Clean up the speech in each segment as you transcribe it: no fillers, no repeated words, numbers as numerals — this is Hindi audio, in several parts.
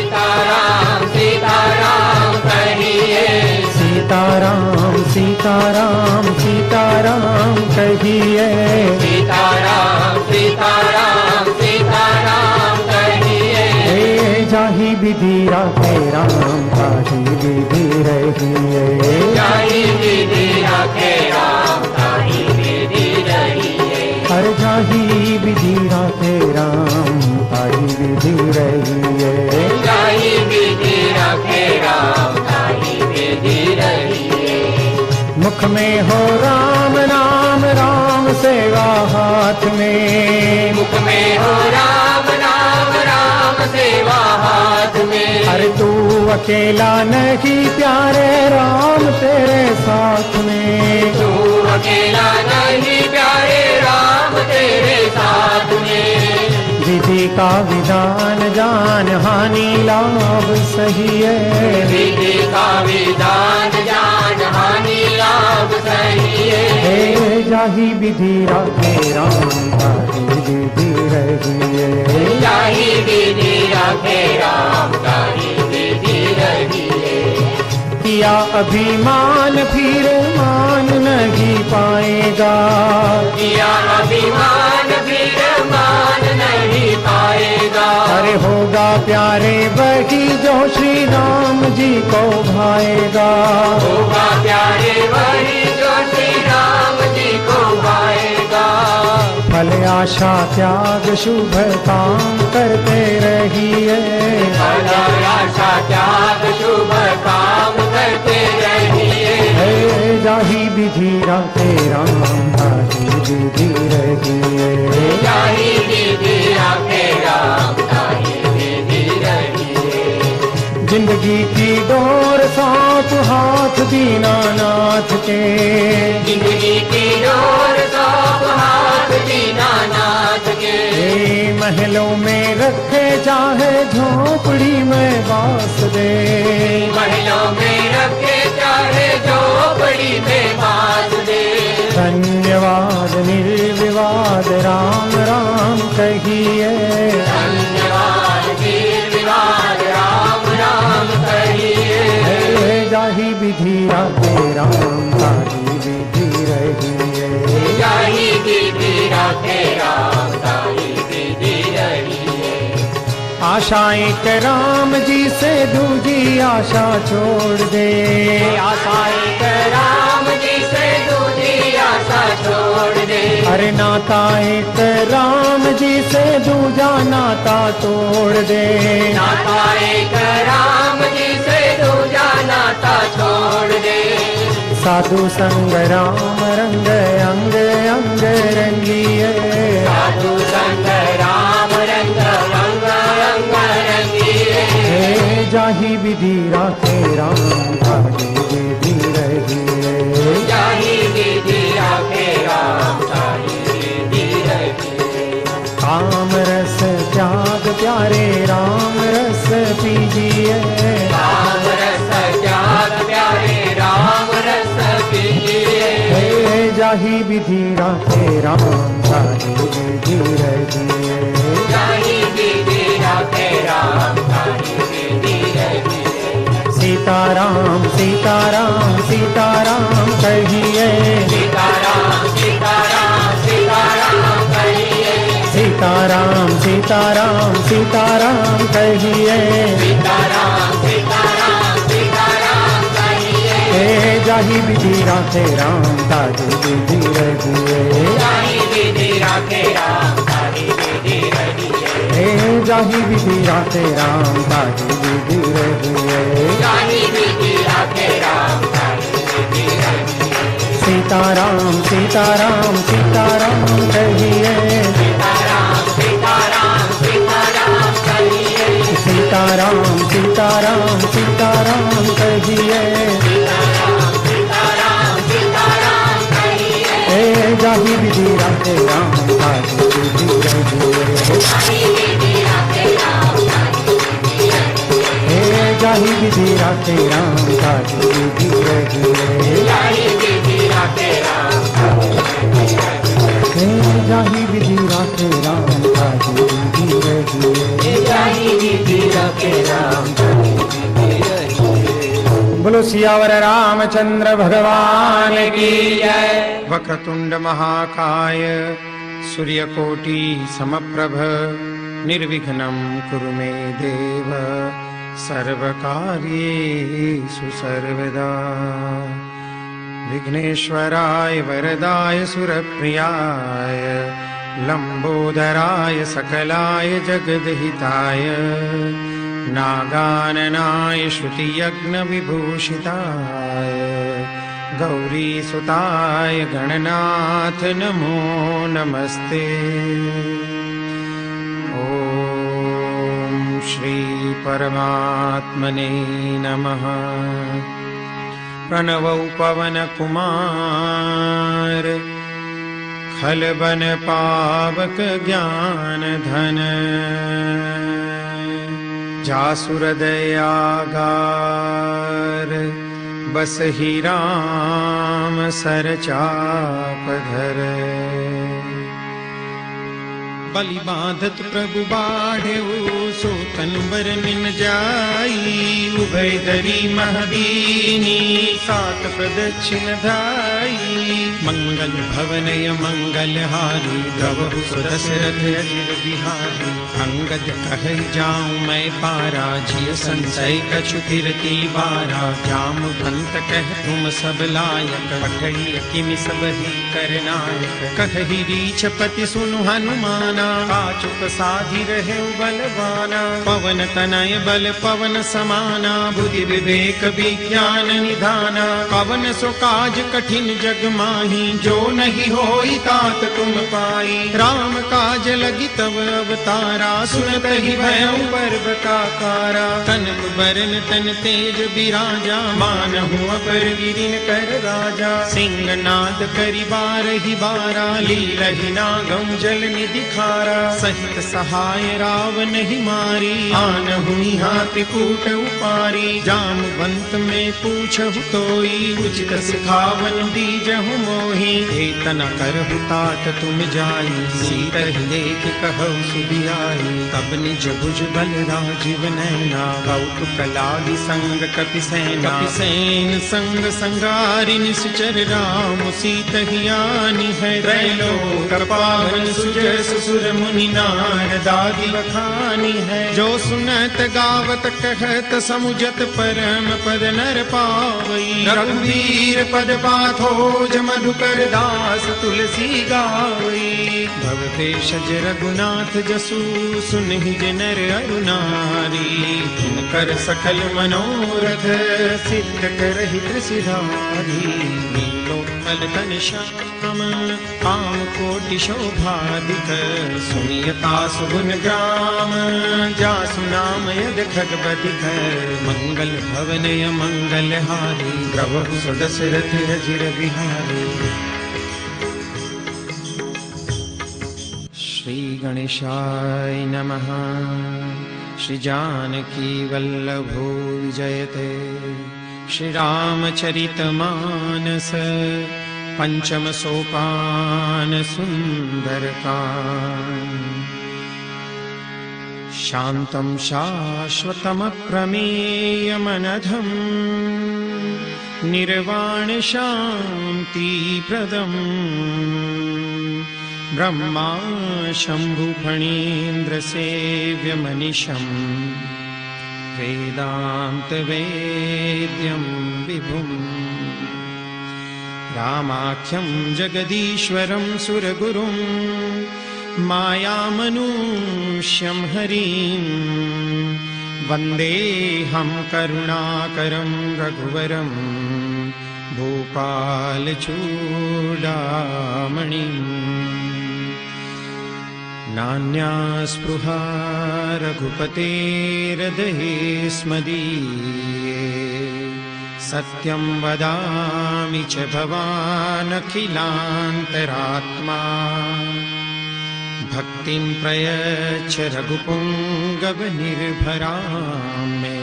सीताराम सीताराम कहिए, सीताराम सीताराम सीताराम कहिए, सीताराम सीताराम सीताराम कहिए। हे जाहि विधि राखे राम ताहि विधि रहिए, जाहि विधि राखे राम ताहि विधि रहिए, हर जाहि विधि राखे राम ताहि विधि रहिए, जाहि विधि राखे राम ताहि विधि रहिए। मुख में हो राम नाम राम सेवा हाथ में, मुख में हो राम नाम राम सेवा हाथ में, अरे तू अकेला नहीं प्यारे राम तेरे साथ में, तू अकेला नहीं प्यारे राम तेरे साथ में। विधि का विधान जान हानि लाभ सही है, विधि का विधान जान हानि लाभ सही है, हे जाहि विधि राखे राम ताहि विधि रहिए, जाहि विधि राखे राम ताहि विधि रहिए। किया अभिमान फिर मान नहीं पाएगा, किया अभिमान फिर मान नहीं पाएगा, अरे होगा प्यारे वही जो श्री राम जी को भाएगा, होगा प्यारे वही जो श्री राम जी को भाएगा। फल आशा त्याग शुभ काम करते रहिए, फल आशा त्याग शुभ काम करते रहिए, हे जाहि विधि राखे राम ताहि विधि रहिए, जाहि विधि राखे राम ताहि विधि रहिए। जिंदगी की डोर सौंप हाथ दीनानाथ के, जिंदगी की डोर सौंप हाथ दीनानाथ के, हे महलों में रखे चाहे झोपड़ी में बास दे, महलों में रखे चाहे झोपड़ी में बास दे। धन्यवाद निर्विवाद राम राम कहिए, धन्यवाद निर्विवाद राम राम कहिए, हे जाहि विधि राखे राम ताहि विधि रहिए, जाहि विधि राखे राम ताहि विधि रहिए। आशाएं के राम जी से दूजी आशा छोड़ दे, आशाएं के राम जी से दूजी आशा छोड़ दे, अरे नाता एक राम जी से दूजा नाता तोड़ दे, नाता एक राम जी से दूजा नाता छोड़ दे। साधु संग राम रंग अंग अंग रंगिए, साधु संग राम रंग अंग अंग रंगिए, हे जाहि विधि राखे राम ताहि विधि रहिए, जाहि विधि राखे राम ताहि विधि रहिए। काम रस त्याग प्यारे राम रस पीजिए, राम रस त्याग प्यारे राम रस पीजिए, हे जाहि विधि राखे राम ताहि विधि रहिए, जाहि विधि राखे राम ताहि विधि रहिए। सीताराम सीताराम सीताराम कहिए, सीताराम सीताराम सीताराम कहिए, सीताराम सीताराम सीताराम कहिए, सीताराम सीताराम सीताराम कहिए, हे जाहि विधि राखे राम ताहि विधि रहिए, जाहि विधि राखे राम ताहि विधि रहिए, हे जाहि विधि राखे राम ताहि विधि रहिए, जाहि विधि राखे राम ताहि विधि रहिए। सीताराम सीताराम सीताराम कहिए, सीताराम सीताराम सीताराम कहिए, सीताराम सीताराम सीताराम कहिए, सीताराम सीताराम सीताराम कहिए, हे जाहि विधि राखे राम ताहि विधि रहिए, जाहि विधि राखे राम ताहि विधि रहिए, हे जाहि विधि राखे राम ताहि विधि रहिए, जाहि विधि राखे राम ताहि विधि रहिए। जाहि विधि राखे राम ताहि विधि रहिए। जाहि विधि राखे राम ताहि विधि रहिए। बोलो सियावर रामचंद्र भगवान की जय। वक्रतुंड महाकाय सूर्यकोटि समप्रभ निर्विघ्नं कुरु मे देव सर्वकार्येषु सर्वदा। विघ्नेश्वराय वरदाय सुरप्रियाय लंबोदराय सकलाय जगद्हिताय नागाननाय श्रुतियज्ञविभूषिताय गौरीसुताय गणनाथ नमो नमस्ते। ॐ श्री परमात्मने नमः। प्रणवौ पवन कुमार खलबन पावक ज्ञान धन जासुर दयागार बसहि राम सर चाप धर। बलि बाधत प्रभु बाढ़ेऊ सोतन बरनिन जाई उभय दरी महदीनी सात प्रदक्षिण धाई। मंगल भवनय मंगलहारी द्रवहु सुदशरथ अजिर बिहारी। अंगद कहै जाऊं मैं पारा जिय संशय कछु कीर्ति बारा। जामवंत कह तुम सब लायक पठई किमि सब ही करनायक। कहहि रीछपति सुनु हनुमाना काचुक साधि रहे बलवाना। पवन तनय बल पवन समाना बुद्धि विवेक विज्ञान निधाना। पवन सो काज कठिन जग माही जो नहीं होई तात तुम पाई। राम काज लगी तब अवतारा सुनत ही भयउ पर्वताकारा। तनक बरन तन तेज बिराजा मानहु अपर गिरिन कर राजा। सिंहनाद करि बारहि बारा लीलहि नागम जल निधि खारा। सहित सहाय रावण ही मारी आनहु हाथी कूट उपारी। जामवंत में पूछहु तोई उचित सिखावन दीजहु मोहि। एतना करहु तात तुम जाई सीतहि लेख कहु सुधियाई। तब निज भुज बल राजीव नैना कौतुक लागी संग कपिसेना। कपिसेन संग संगारि निश्चर राम सीतहि आनी है। त्रैलोक पावन सुजस सुर मुनि नारदादि बखानी है। जो सुनत गावत कहत समुझत परम पद नर पावई। रघुवीर पद पाथोज मधुकर दास तुलसी गावई। भव भेषज रघुनाथ जसु सुनहि जे नर अरु नारी। जिनकर सकल मनोरथ सिद्ध करहि त्रिसिधारी। नीलोत्पल तन श्याम काम कोटि शोभाधिक। सुनियता सुगुन ग्राम जासु नाम यद खगपति कर। मंगल भवनय मंगलहारी द्रवहु सुदशरथ अजिर बिहारी। श्री गणेशाय नमः। श्री जानकी वल्लभो विजयते। श्री रामचरित मानस पंचम सोपान सुंदरकांड। शांतं शाश्वतमप्रमेयमनघं निर्वाण शांति प्रदम्। ब्रह्मा शंभु फणीन्द्र सेव्य मनीषं वेदांत वेद्यं विभुम्। रामाख्यं जगदीश्वरं सुरगुरुं मायामनुष्यं हरिं। वन्देऽहं करुणाकरं रघुवरं भूपालचूडामणिम्। नान्या स्पृहा रघुपतेर्हृदये स्मदीये। सत्यं वदामि च भवानखिलान्तरात्मा। भक्तिं प्रयच्छ रघुपुङ्गवनिर्भरां मे।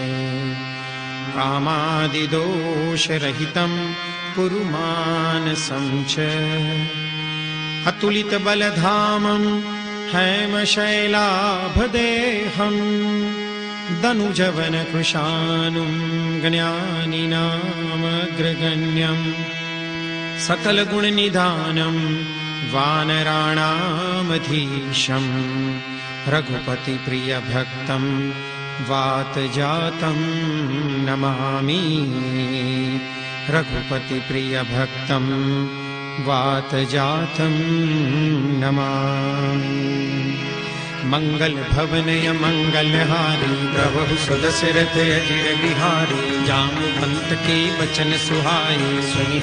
कामादिदोषरहितं कुरु मानसं च। अतुलित बलधामं हैमशैलाभदेहं दनुजवन कृशानुं ज्ञानिनामग्रगण्यं सकलगुणनिधानं वानराणामधीशं रघुपतिप्रियभक्तं वातजातं नमामि। रघुपतिप्रियभक्तं वातजातं नमामि। मंगल भवनय मंगलहारी प्रभु सुदशरथ अजिर बिहारी जामवंत के वचन सुहाए सुनि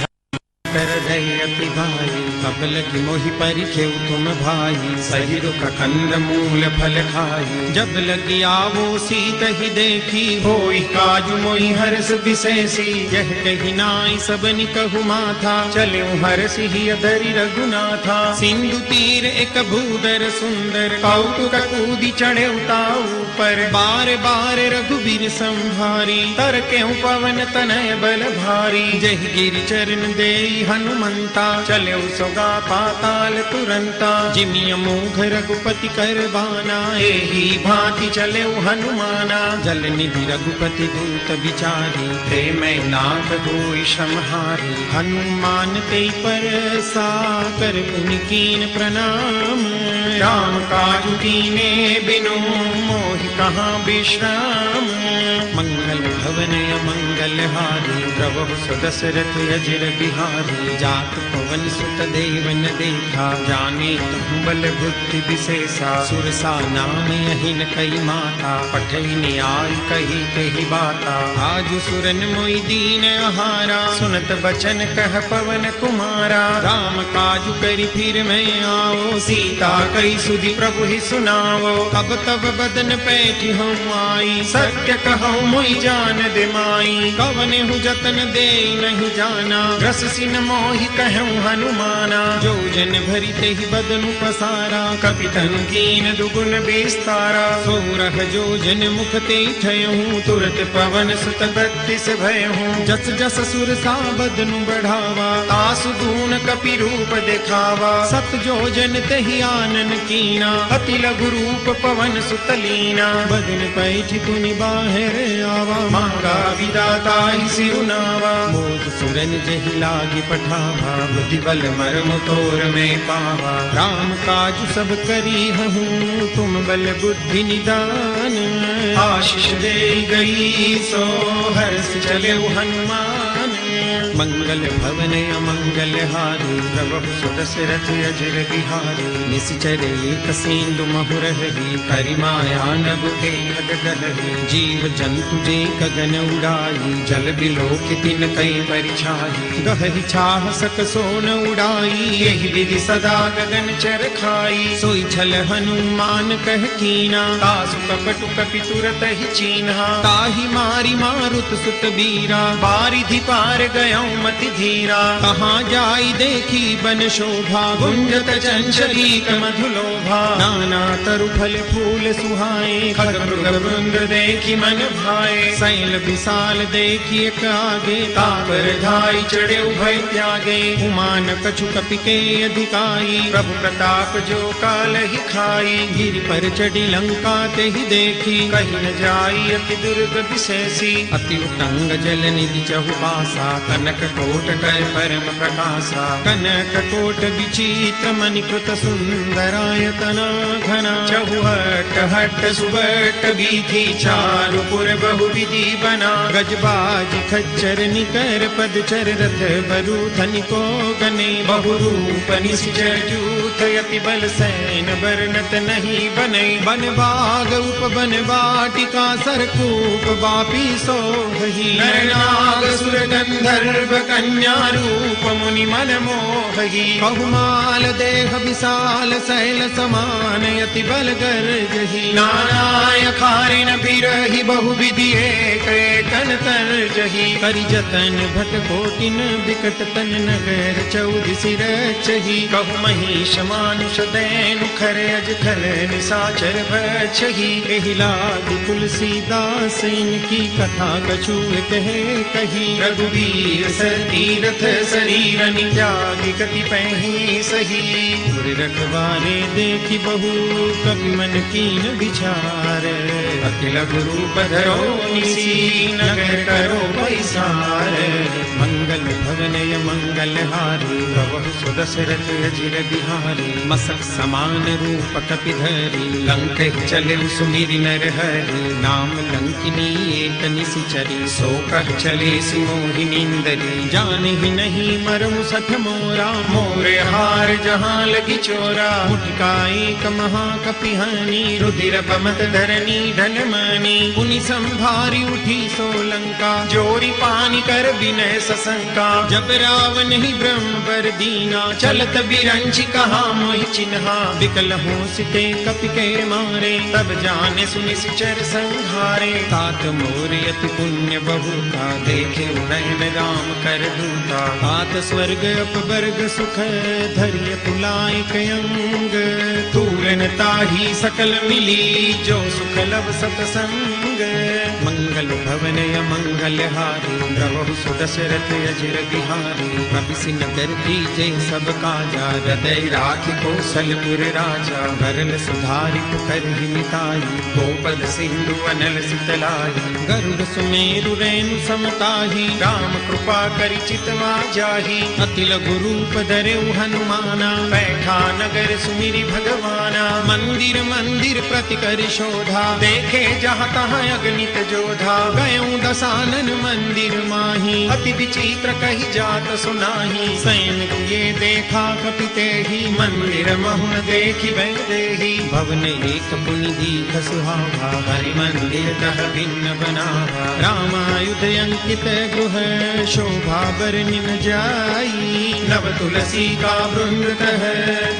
कर दयति भाई कबल की मोहि परिखेउ तुम भाई सही रुख कंद मूल फल खाई जब लगी आवो सीत ही देखी होई काजु मोहि हर्ष विशेषी यह कही नाई सबनि कहु माथा चले हर्ष ही अधरि रघुनाथा सिंधु तीर एक भूदर सुंदर कौतुक कूदी चढ़े उताऊ पर बार बार रघुबीर संभारी तर केहु पवन तनय बल भारी जय गिरि चरण देई हनुमंता चले सोगा पाताल तुरंता जिमिय मोघ रघुपति कर बाना एही भांति चले हनुमाना जल निधि रघुपति दूत विचारी प्रेम नाथ होई समहारी हनुमान ते पर साकर पुनिकीन प्रणाम राम काजु कीने बिनु मोहि कहाँ विश्राम मंगल भवन मंगल हारी प्रभु सुदशरथ अजिर बिहारी जात पवन सुत देवन देखा जाने तुम बल बुद्धि विशेषा सुरसा नाम यही न कई माता पठई न्याय कही कही बाता आज सुरन मोई दीन आहारा सुनत बचन कह पवन कुमारा राम काजु करी फिर मैं आओ सीता कई सुधि प्रभु ही सुनावो अब तब बदन पैठी हूँ आई सत्य कहूँ मोई जान दे माई कवन हूँ जतन दे नहीं जाना रस सिन मोहि कहूँ हनुमाना जो जन भरी ते ही बदनु पसारा कपितन कीन दुगुन विस्तारा सोरह जो जन मुख ते ठयहूँ तुरत पवन सुत बत्तीस भयहूँ जस जस सुरसा बदनु बढ़ावा तासु दून कपि रूप दिखावा सत जो जन तहि आनन कीना अति लघु रूप पवन सुत लीना बदन पैठ तुनि बाहर आवा मांगा विदाता ही सिरुनावा मोद सुरन जहि लागी पठावा बुद्धि बल मर्म तोर में पावा राम काजु सब करी हूँ तुम बल बुद्धि निदान आशीष दे गई सो हर्ष चले हनुमान मंगल भवन अमंगल हारी प्रभु सुदशरथ अजिर बिहारी निश्चर एक सिंधु महुरहरी करिमाया नभ के खगगहरी जीव जंतु जे गगन उड़ाई जल बिलो तिन कई परिछाई गहरी छाह सक सोन उड़ाई यही विधि सदा गगन चर खाई सोई छल हनुमान कह कीना तासु कपटु कपि तुरत ही चीन्हा ताहि मारी मारुत सुत बीरा बारिधि पार गया मति धीरा कहाँ जाई देखी बन शोभा गुंजत चंचलीक मधुलोभा नाना तरु फल फूल सुहाए खग मृग वृंद देखी मन भाए शैल विशाल देखी एक आगे तापर धाई चढ़े उभय त्यागे उमान कछु कपि के अधिकाई प्रभु प्रताप जो काल ही खाई गिरि पर चढ़ी लंका ते ही देखी कहीं न जाई अति दुर्ग विशेषी अति उतंग जल निधि चहुबासा कनक कोट कर परम प्रकाशा कनक कोट विचित्र मणिकृत सुंदरायतना घना चहुहट हट सुबट वीथि चारुपुर बहु विधि बना गजबाज खच्चर निकर पदचर रथ बरु धनिको गने बहुरूप निश्चर जूथ यति बल सैन बरनत नहीं बने बन बाग उपवन वाटिका सरकूप बापी सोहि नरनाग सुर गंधर्व कन्या रूप मुनि मन मोहि बहुमाल देह विशाल शैल समान यति बल गर्जहि नाराय खारे दारिण बिरही बहु विधि एक कनतर जही करि जतन भट कोटिन बिकट तन नगर चौदि सिर चही कहु महिष मानुष दैनु खर अज खल निसाचर भक्षही एहि लाग तुलसीदास इनकी कथा कछु कहे कही रघुवीर सर तीरथ शरीर त्यागी गति पही सही गुर रखवारे देखी बहु कवि मन कीन विचार अखिल गुरु पधरो निसी नगर करो पैसार मंगल भवनय मंगल हारी प्रभु सुदशरथ अजिर बिहारी मसक समान रूप कपिधरी लंक चले सुमिरि नर हरि नाम लंकिनी एक निसिचरी सो कह चले सिमोहिनींदरी जानहि नहीं मरमु सठ मोरा मोरे हार जहाँ लगी चोरा मुठका एक महाकपिहानी रुधिर बमत धरनी धन मानी पुनि संभारी उठी सोलंका जोरी पानी कर विनय सशंका जब रावण ही ब्रह्म बर दीना चलत बिरंची कहा मोहि चिन्हा विकल हो सिते कपि के मारे तब जाने सुनि सिचर संहारे तात मोर अति पुण्य बहुता देखे नयन राम कर दूता तात स्वर्ग अपवर्ग सुख धरिय तुलाय कयंग तूलन ताही सकल मिली जो सुख लब सतसंग मंगल भवनय मंगल हारी प्रभु सुदशरथ अजिर बिहारी कपिसी नगर की जय सब काजा हृदय राखि कौशलपुर राजा भरल सुधारि पुकर हिमिताई गोपद सिंधु अनल सितलाई गरुड़ सुमेरु रेणु समताही राम कृपा करि चितवा जाही अतिल गुरु पधरे हनुमाना बैठा नगर सुमिरि भगवाना मंदिर मंदिर प्रति कर शोधा देखे जहाँ तहाँ अगणित जोधा गयऊँ दसानन मंदिर माही अति विचित्र कही जात सुनाही सैन किए देखा कपिते ही मंदिर महुन देखी वैदेही भवन एक पुनि दीख सुहावा हरि मंदिर तह भिन्न बनावा रामायुध अंकित गृह शोभा बरनिन जाई नव तुलसी का वृंद तह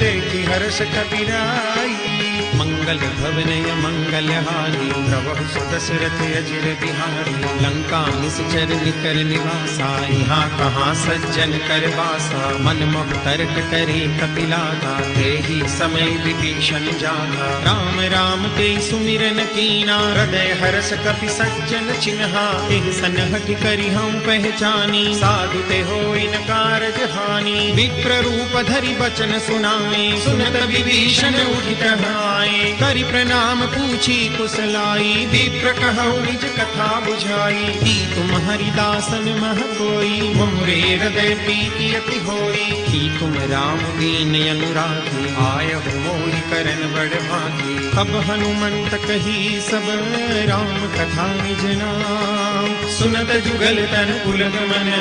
देखी हर्ष कपिराई मंगल भवनय मंगल हारी प्रभु सुदशरथ अजिर बिहारी लंका निश्चर निकर निवासा यहाँ कहाँ सज्जन कर वासा मन मोह तर्क करे कपिलागा तेहि समय विभीषण जागा राम राम ते सुमिरन कीना हृदय हर्ष कपि सज्जन चिन्हा एहि सनहट करि हम पहचानी साधु ते होई न कारज हानि विप्र रूप धरि बचन सुनाए सुनत विभीषण उठित आए करि प्रणाम पूछी कुशलाई विप्र कहु निज कथा बुझाई की तुम हरिदासन मह कोई मोरे हृदय प्रीति अति होई की तुम राम दीन अनुरागी आय मोहि करन बड़ भागी अब हनुमंत कही सब राम कथा निज नाम सुनत जुगल तन पुलक मन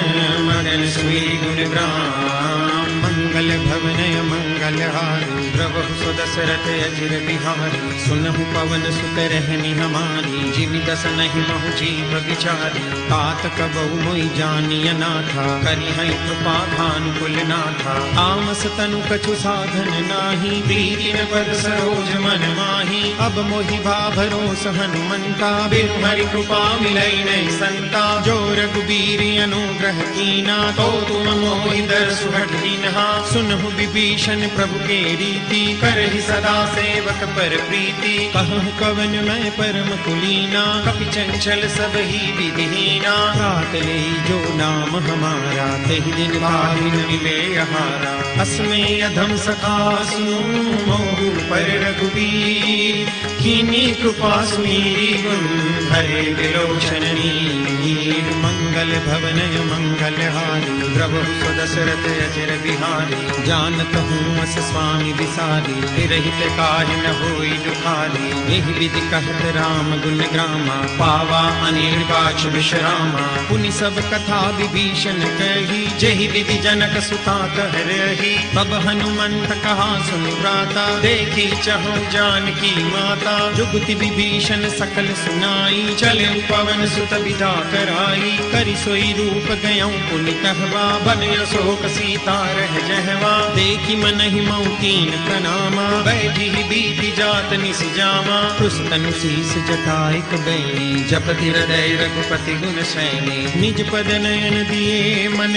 मगन सुई गुण ग्राम मंगल भवनय मंगल हारी प्रभु सुदशरथ अजिर बिहारी सुनहु पवन सुत रहनी हमारी जिमि दस नहीं महु जीव विचारी तात कबहु मोहि जानिय नाथा करि हई कृपा भानुकुल नाथा तामस तनु कछु साधन नाही प्रीति न पद सरोज मन माही अब मोहि भाभरोस हनुमंता बिनु हरि कृपा मिलई नहीं संता जो रघुबीर अनुग्रह कीना तो तुम मोहि दरसु हठीनहा सुनहु विभीषण प्रभु के रीति करहि सदा सेवक पर प्रीति कहूँ कवन मैं परम कुलीना कपि चंचल सब ही विधिहीना रात ले जो नाम हमारा तेहि दिन भागिन मिले हारा अस्मे अधम सखा सुनु मोहु पर रघुबीर कीनी कृपा सुमीरी गुण हरे विलोचन नीर मंगल भवनय मंगल हारी प्रभु सुदशरथ अजिर बिहारी जानत हूँ अस स्वामी विसारी रहित काहि न होई दुखारी एहि विधि कहत राम गुण ग्रामा पावा अनिर्वाच विश्रामा पुनि सब कथा विभीषण कही जेहि विधि जनक सुता कह रही तब हनुमंत कहा सुन भ्राता देखी चहु जानकी माता वार्ता जुगति विभीषण सकल सुनाई, चले पवन सुत विदा कराई, करि सोई रूप गयऊं पुनि कहवा, बन अशोक सीता रह जहवा, देखी मनहि मऊ कीन प्रणामा, बैठी ही बीती जात निस जामा, पृष्ठनु शीस जटाइक बैनी, जपति हृदय रघुपति गुण सैनी, निज पद नयन दिए मन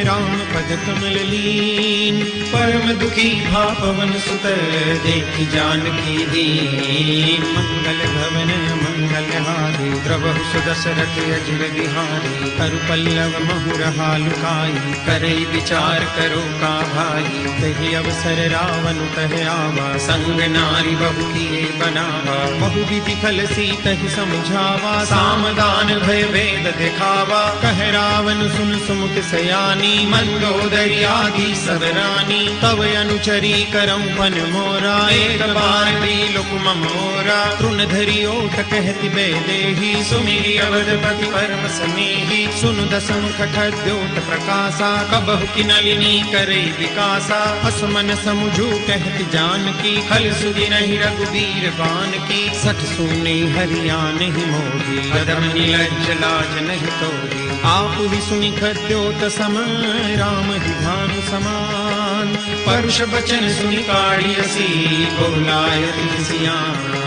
राम पद कमल लीन, परम दुखी भा पवन सुत देखी जानकी दीन, मंगल भवन मंगल हारी, द्रवहु सुदशरथ अजिर बिहारी, करु पल्लव महुरहा लुकाई, करई विचार करो का भाई, तहि अवसर रावण तह आवा, संग नारी बहु किए बनावा, बहु विधि फल सीतहि समझावा, सामदान भय वेद दिखावा, कह रावण सुन सुमुख सयानी, मंदोदरी आदि सब रानी, तव अनुचरी करऊं पन मोरा, एक बार त्रिलोक मम मोरा, तृण धरि ओट कहति बैदेही, सुमिरि अवधपति परम सनेही, सुनु दसमुख खद्योत प्रकाशा, कबहु की नलिनी करई विकासा, असमन समुझू कहति जानकी, खल सुधि नहीं रघुबीर बान की, सठ सुने हरियाण ही मोही, अधम नीलज्ज लाज नहीं तोही, आपु ही सुनि खद्योत सम राम ही भानु समान, परुष बचन सुनि काढ़ियसी, बोलायति सियान,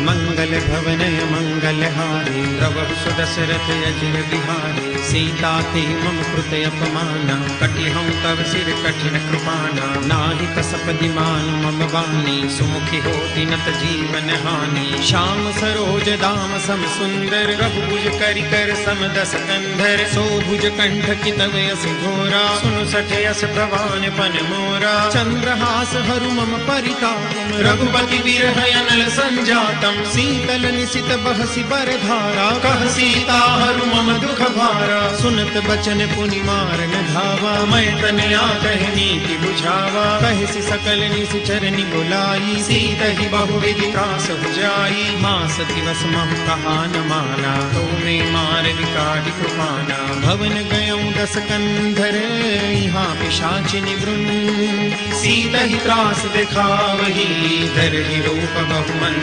मंगल भवन मंगल हारी, द्रवहु सुदशरथ अजिर बिहारी, सीता ते मम कृत अपमाना, कटि हम तव सिर कठिन कृपाना, नाहि कसपदि मान मम वाणी, सुमुखी होति नत जीवन हानि, श्याम सरोज दाम सम सुंदर, रघुभुज करि कर सम दस कंधर, सोभुज कंठ की तव यस घोरा, सुनु सठ यस प्रवान पन मोरा, चंद्रहास हरु मम परिताप, रघुपति बिरह अनल संजातम, शीतल निशित बहसी बरधारा, कह सीता हरु मम दुख भारा, सुनत बचन पुनि मारन धावा, मैं तनया कह नीति बुझावा, कहसी सकल निशिचर बुलाई, सीतहि बहुविधि त्रास बुझाई, मास दिवस महु कहा न माना, तो मैं मार विकाढ़ि कृपाना, भवन गयऊं दस कंधर, यहाँ पिशाचिनि वृंद, सीतहि त्रास दिखावही, धरहि रूप बहुमन,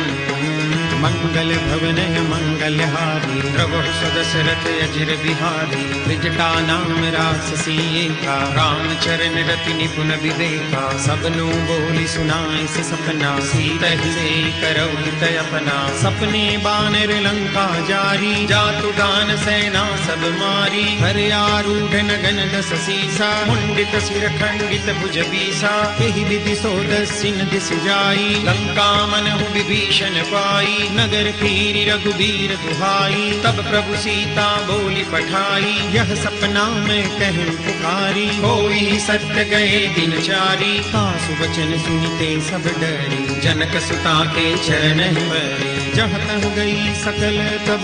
मंगल भवन मंगल हारी, द्रवहु सुदशरथ अजिर बिहारी, त्रिजटा नाम राक्षसी एका, राम चरण रति निपुण विवेका, सबनु बोली सुनाए से सपना, सीतहि से करौ हित अपना, सपने बानर लंका जारी, जातु दान सेना सब मारी, हर आरूढ़ नगन दस सीसा, मुंडित सिर खंडित भुज बीसा, एहि विधि सोदस्सिन दिस जाई, लंका मनहु विभीषण पाई, नगर फिरी रघुबीर दुहाई, तब प्रभु सीता बोली पठाई, यह सपना में कहूं पुकारी, होई सत्य गए दिन चारी, कासु वचन सुनते सब डरी, जनक सुता के चरण बरी, जहाँ तह गई सकल तब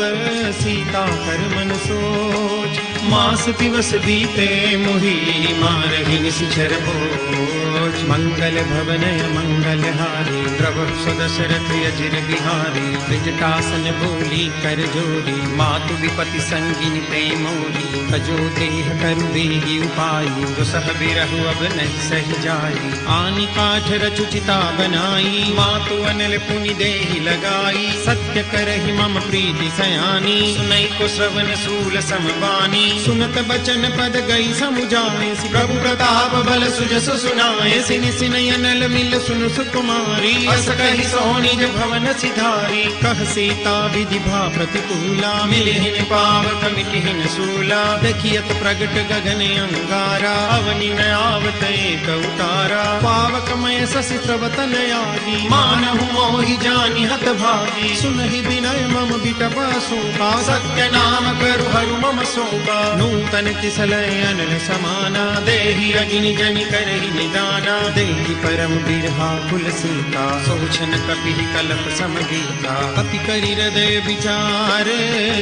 सीता कर मन सोच, मास दिवस बीते मुहि मारहि निशिचर बोझ, मंगल भवन मंगल हारी, द्रवहु सुदशरथ अजिर बिहारी, त्रिजटासन बोली कर जोरी, मातु विपति संगिनी प्रेम मोरी, तजो देह करु बेगी उपाई, जो सह बिरहु अब नहीं सही जाई, आनि काठ रचु चिता बनाई, मातु अनल पुनि देहि लगाई, सत्य करहि मम प्रीति सयानी, सुनई को श्रवण सूल समबानी, सुनत बचन पद गई समुझाए, प्रभु प्रताप बल सुजस सुनाए, सिनि सिनय अनल मिल सुनु सुकुमारी, अस कहि सोनिज भवन सिधारी, कह सीता विधि भा प्रतिकूला, मिलिहिन पावक मिटिहिन सूला, देखियत प्रगट गगन अंगारा, अवनि न आवत एक उतारा, पावक मय शशि स्रवतन आदि, मानहु मोहि जानि हत भागी, सुनहि विनय मम बिटपा शोका, सत्य नाम करु हरु मम शोका, नूतन किसलय अनल समाना, देहि अगिनि जनि करहि निदाना, देहि परम बिरहा कुल सीता, सोचन कपि कलप समगीता, कपि करि हृदय विचार,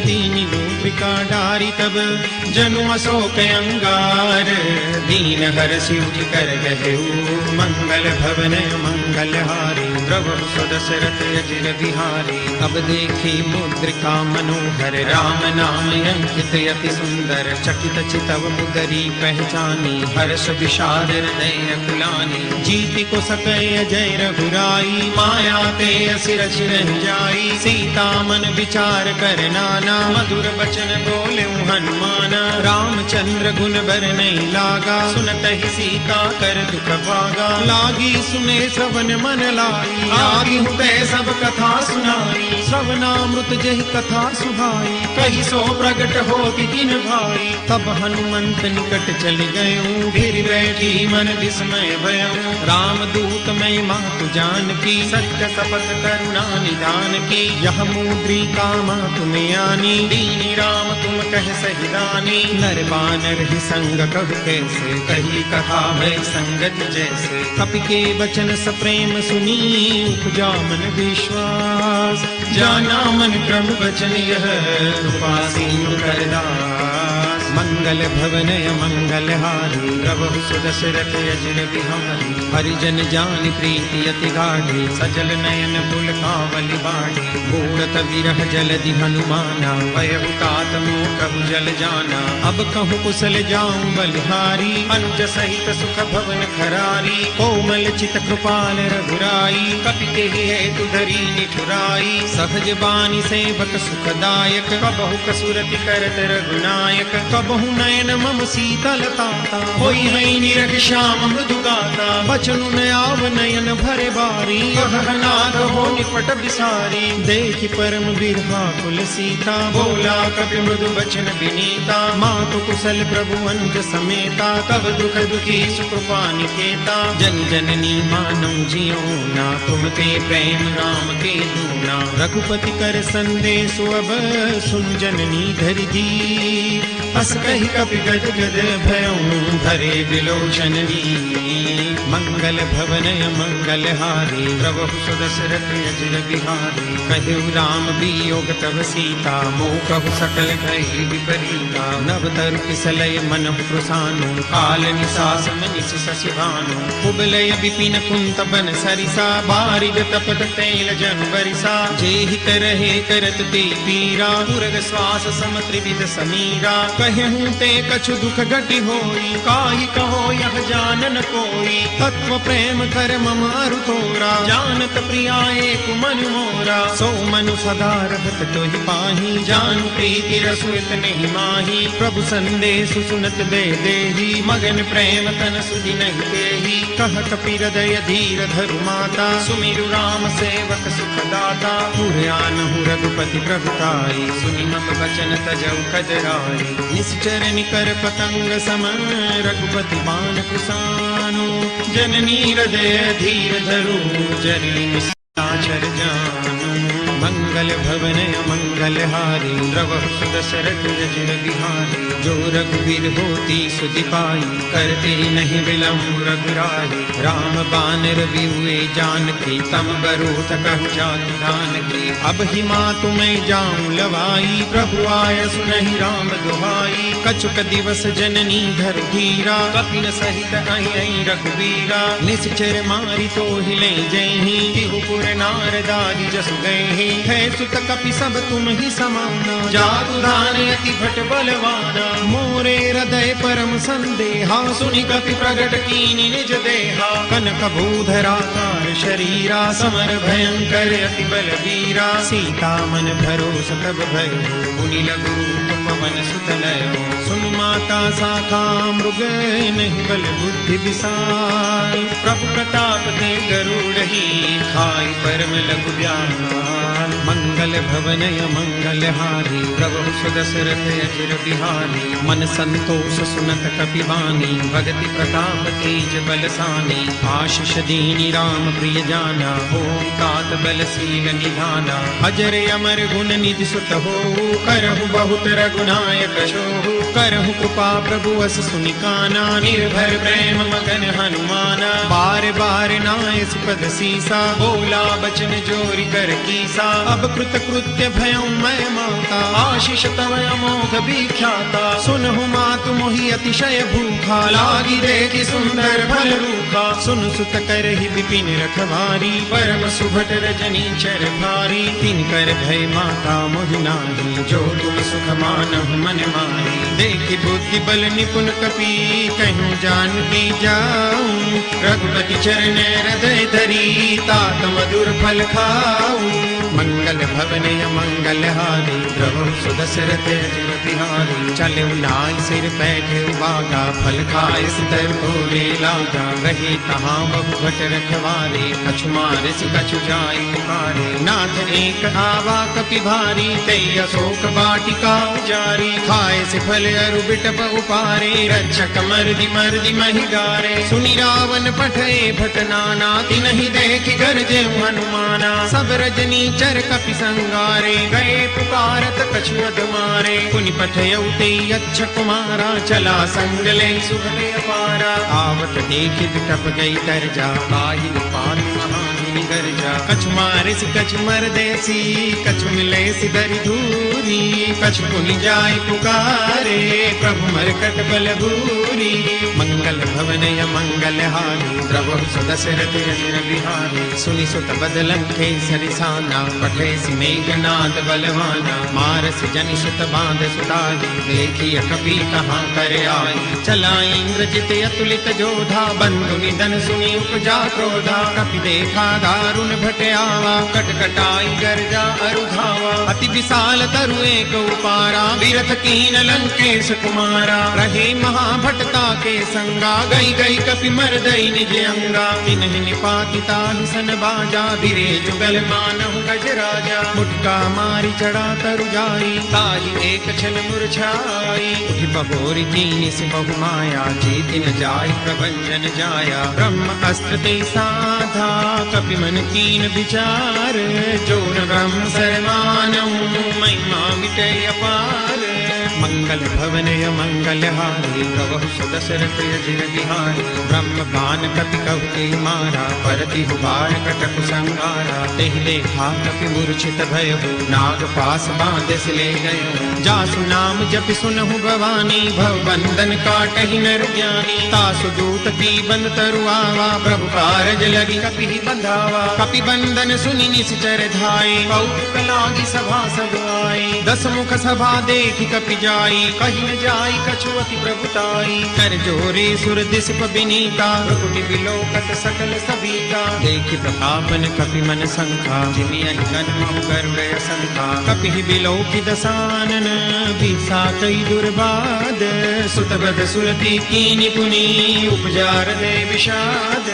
दीनि रूपिका डारी, तब जनु अशोक अंगार, दीन हर शिवजी कर गहेऊ, मंगल भवन मंगल हारी, द्रवहु सुदशरथ अजिर बिहारी, अब देखी मुद्रिका मनोहर, राम नाम अंकित अति सुंदर, चकित चितव मुदरी पहचानी, हर्ष विषाद हृदय कुलानी, जानी। जीति को सकय अजय रघुराई, माया ते असुर छिर जाई। सीता मन विचार कर नाना, मधुर बचन बोले हनुमान। रामचंद्र गुण बर नहीं लागा, सुनत ही सीता कर दुख भागा। लागी सुने श्रवण मन लाई, आगी हुते सब कथा सुनाई। श्रवणामृत जहि कथा सुहाई, कही सो प्रगट होति तीन भाई। तब हनुमंत निकट चल गयो, फिर बैठी मन विस्मय भयो। राम दूत मैं मातु जानकी, सत्य शपथ करुणा निधान की। यह मुद्रिका मातु में आनी, दीनी राम तुम कह सही दानी। नर बानर ही संग कब कैसे, कही कथा भय संगत जैसे। कपि के वचन सप्रेम सुनी, उपजा मन विश्वास। जाना मन क्रम वचन यह, कृपा सिंधु करदास। मंगल भवनय मंगल हारी, प्रभु सुदशरथ अजिर बिहारी। हरिजन जान प्रीति अति गाढ़ी, सजल नयन पुलकावली बाढ़ी। बूढ़त विरह जलधि हनुमाना, भयभुतात मोह जल जाना। अब कहूँ कुशल जाऊं बलिहारी, अनुज सहित सुख भवन खरारी। कोमल चित कृपाल रघुराई, कपिते हेतु धरी निठुराई। सहज बानी सेवक सुखदायक, कबहु कसुरति करत रघुनायक। कबहु नयन मम शीतलताता, होई है निरख श्याम मृदु गाता। बचनु न आव नयन भरे बारी, कहनाथ हो निपट बिसारी। देखि परम बिरहा कुल सीता, बोला कपि मृदु बचन विनीता। मातु कुशल प्रभु अनुज समेता, तब दुख दुखी सुकृपा निकेता। जन जननी मानौ जियो ना, तुम ते प्रेम राम के दूना। रघुपति कर संदेश अब, सुन जननी धरि दी। हस कहि कपि गद गद भयउ, धरे विलोचन नी। मंगल भवनय मंगल हारी, प्रभु सुदशरथ अजिर बिहारी। कहु राम वियोग तब सीता, मोह कहु सकल भय विपरीता। नव तरु किसलय मनहु प्रसानु, काल निसास मनिस शशि भानु। कुबलय विपिन कुंत बन सरिसा, बारिद तपत तैल जन बरिसा। जेहि करहे करत ते पीरा, पुरग श्वास सम त्रिविध समीरा। कहूँ ते कछु दुख घटि होई, काहि कहो यह जानन कोई। तत्व प्रेम कर मम अरु तोरा, जानत प्रिया एक मन मोरा। सो मनु सदा रहत तोहि पाही, जानु प्रीति रसु इतने माही। प्रभु संदेश सुनत दे देही, मगन प्रेम तन सुधि नहीं देही। कह कपि हृदय धीर धरु माता, सुमिरु राम सेवक सुखदाता। पुरयानहु रघुपति प्रभुताई, सुनि मम वचन तजौ कजराई। निश्चर निकर पतंग सम, रघुपति बाण कुसानु। जननी हृदय धीर धरु, जरी निशाचर जानु। मंगल भवनय मंगल हारी, प्रभु सुदशरथ अजिर बिहारी। जो रघुवीर होती सुधि पाई, करते नहीं विलम्ब रघुराई। राम बानर बिहुए जानकी, तम बरूथ कहु जातु जानकी। अब ही मातु मैं जाऊं लवाई, प्रभु आय सुनहि राम दुहाई। कछुक दिवस जननी धर धीरा, कपिन सहित आई रघुवीरा। निश्चर मारी तो हिले जयहि, तिहुपुर नारदारी जसु गए। है सुत कपि सब तुम ही समाना, जादू दान अति भट बलवाना। मोरे हृदय परम संदेहा, सुनि कपि प्रगट कीनि निज देहा। कनक भूधराकार शरीरा, समर भयंकर अति बलवीरा। सीता मन भरोस तब भयो, मुनि लघु रूप पवन सुत लयो। सुन माता शाखा मृग, नहीं बल बुद्धि विशाल। प्रभु प्रताप ते गरुड़हि, खाई परम लघु व्याल। मंगल भवनय मंगल हारी, प्रभु सुदशरथ अजिर बिहारी। मन संतोष सुनत कपि बानी, भगति प्रताप तेज बलसानी। आशीष दीनी राम प्रिय जाना, ओम तात बलशील निधाना। अजर अमर गुण निधि सुत हो, करहु बहुत रघुनायक शोहु। करहु कृपा प्रभु अस सुनिकाना, निर्भर प्रेम मगन हनुमाना। बार बार नाय सुपद सीसा, बोला बचन जोरी कर कीसा। अब कृत कृत्य भयं मैं माता, आशीष तव अमोघ विख्याता। सुनहु मातु मोहि अतिशय भूखा, लागी देखि सुंदर फल रूखा। सुन सुत करहि विपिन रखवारी, परम सुभट रजनी चर भारी। तिन कर भय माता मोहि नाही, जो तुम सुख मानहु मन माही। देखि बुद्धि बल निपुण कपि, कहूँ जानकी जाऊं। रघुपति चरण हृदय धरी, तात मधुर फल खाऊं। मंगल भवन मंगल हारी, प्रभु सुदशरथ अजिर बिहारी। चले नाई सिर बैठे बागा, फल खाए सितर भोरे लागा। रहे तहाँ बहु भट रखवारे, कछु मारे से कछु जाय पुकारे। नाथ एक आवा कपि भारी, तई अशोक वाटिका उजारी। खाए से फल अरु बिटप उपारे, रक्षक मर्दि महि डारे। सुनि रावण पठे भट नाना, तिनहि देखि गरजे हनुमाना। सब रजनी चर कपि संगारे, गए पुकारत कछु अध मारे। पुनि पठयउ तेई अच्छ कुमारा, चला संग ले सुभले अपारा। आवत देखि बिटप गई दरजा, आहि पार महामुनि गर्जा। कछु मारे सि कछु मर देसी, कछु मिले सि दरि धूरी। कछु पुनि जाय पुकारे, प्रभु मरकट बल भूरी। मंगल भवन मंगल हारी, प्रभु सुदशरथ अजिर बिहारी। सुनि सुत बदलन केसरि साना, पठे सि मेघनाद बलवाना। मारस जनि सुत बांध सुतारी, देखि कपि कहाँ कर आई। चला इंद्रजित अतुलित जोधा, बंधु निधन सुनि उपजा क्रोधा। कपि देखा दारुण भट आवा, कटकटाई गर्जा अरु धावा। अति विशाल तरु एक उपारा, बिरथ कीन लंकेश कुमारा। रहे महाभटता के संगा, गई गई कपि मरदई निज अंगा। तिन्हि निपाति ताहि सन बाजा, बिरे जुगल मानहु गज राजा। मुटका मारी चढ़ा तरु जाई, ताहि एक छन मुरझाई। उठि बहोरि कीनि से बहु माया, जीति न जाय प्रभंजन जाया। ब्रह्म अस्त्र ते साधा, कपि मन कीन विचार। जो न ब्रह्म सरमानहु, महिमा मिटे अपार। मंगल भवन मंगल हारी, प्रभु सुदशरथ अजिर बिहारी। ब्रह्म बान कपि कहु ते मारा, परति हुबार कटक संगारा। तेहि देखा कपि मूर्छित भयउ, नाग पास बांधस ले गयो। जासु नाम जपि सुनहु भवानी, भव बंधन काटहि नर ज्ञानी। तासु दूत की बंद तरु आवा, प्रभु कारज लगी कपि बंधावा। कपि बंधन सुनि निश्चर धाये, कौतुक लागी सभा सब आए। दस मुख सभा देखि कपि जाई, कहि न जाई कछु अति प्रभुताई। कर जोरे सुर दिसप बिनीता, प्रकुटि बिलोकत सकल सबीता। देखि प्रतापन कपि मन संखा, जिमि अहि जन्म गरुड़ असंखा। कपि बिलोकि दसानन, बिसा कई दुर्बाद। सुत बद सुरति कीनि पुनि, उपजार दे विषाद।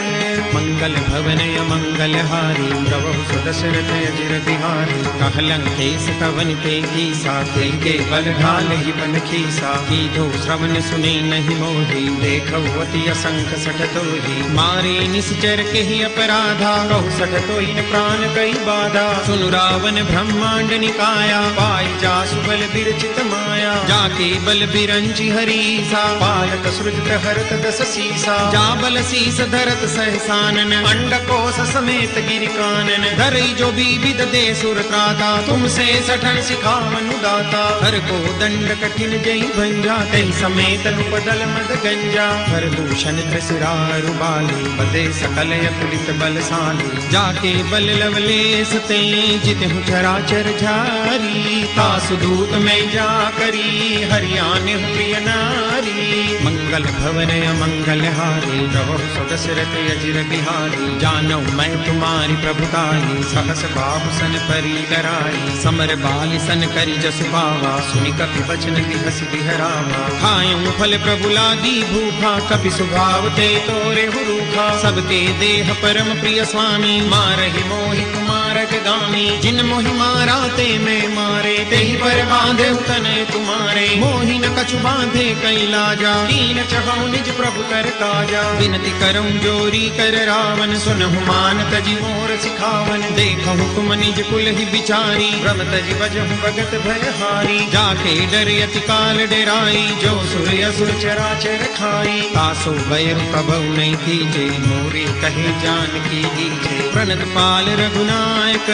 मंगल भवन मंगल हारी, प्रभु सुदशरथ अजिर बिहारी। कहलंकेश कवन ते कीसा, के बल ढाल ही बन खीसा। कीधो श्रवण सुने नहीं मोही, देखौ अति असंख सठ तोही। मारे निश्चर के ही अपराधा, कहु सठ तोहि प्राण कई बाधा। सुनु रावण ब्रह्मांड निकाया, पाई जासु बल बिरचित माया। जाके बल बिरंचि हरीसा, पालक सृजत हरत दस सीसा। जा बल सीस धरत सहसानन, अंडकोश समेत गिरि कानन। धरई जो विविध दे सुर त्राता, तुमसे सठन सिखावनु दाता। हर को दंड कठिन जई भंजा, तई समेत नुपदल मद गंजा। हर दूषण त्रिशिरारु बाली, बदे सकल अतुलित बलशाली। जाके बल लवलेस ते, जितहु चराचर झारी। तासु दूत में जा करी, हरियाने प्रिय नारी। मंगल भवन मंगल हारी, प्रभु सुदशरथ अजिर बिहारी। जानौ मैं तुम्हारी प्रभुताई, सहस बाहु सन परी डराई। समर बाल सन करी जसु पावा, सुनि कपि बचन बिहसि बिहरावा। खायं फल प्रभु लागी भूखा, कपि सुभाव ते तोरे हुरूखा। सबके देह परम प्रिय स्वामी, मारहि मोहि कुमारक गामी। जिन मोहि मारा ते मैं मारे, तेहि पर बांधे तनय तुम्हारे। मारे, मोहि न कछु बांधे कई लाजा, कीन चहु निज प्रभु कर काजा। विनती करऊं जोरी कर रावण, सुनहु मान तजी मोर सिखावन। देखहु तुम निज कुल ही बिचारी, भ्रम तजी बजहु भगत भयहारी। जाके डर अति काल डेराई, जो सुर असुर चराचर खाई। तासो बैरु कबहु नहीं कीजे, मोरे कहे जानकी दीजे। प्रणत पाल रघुनायक,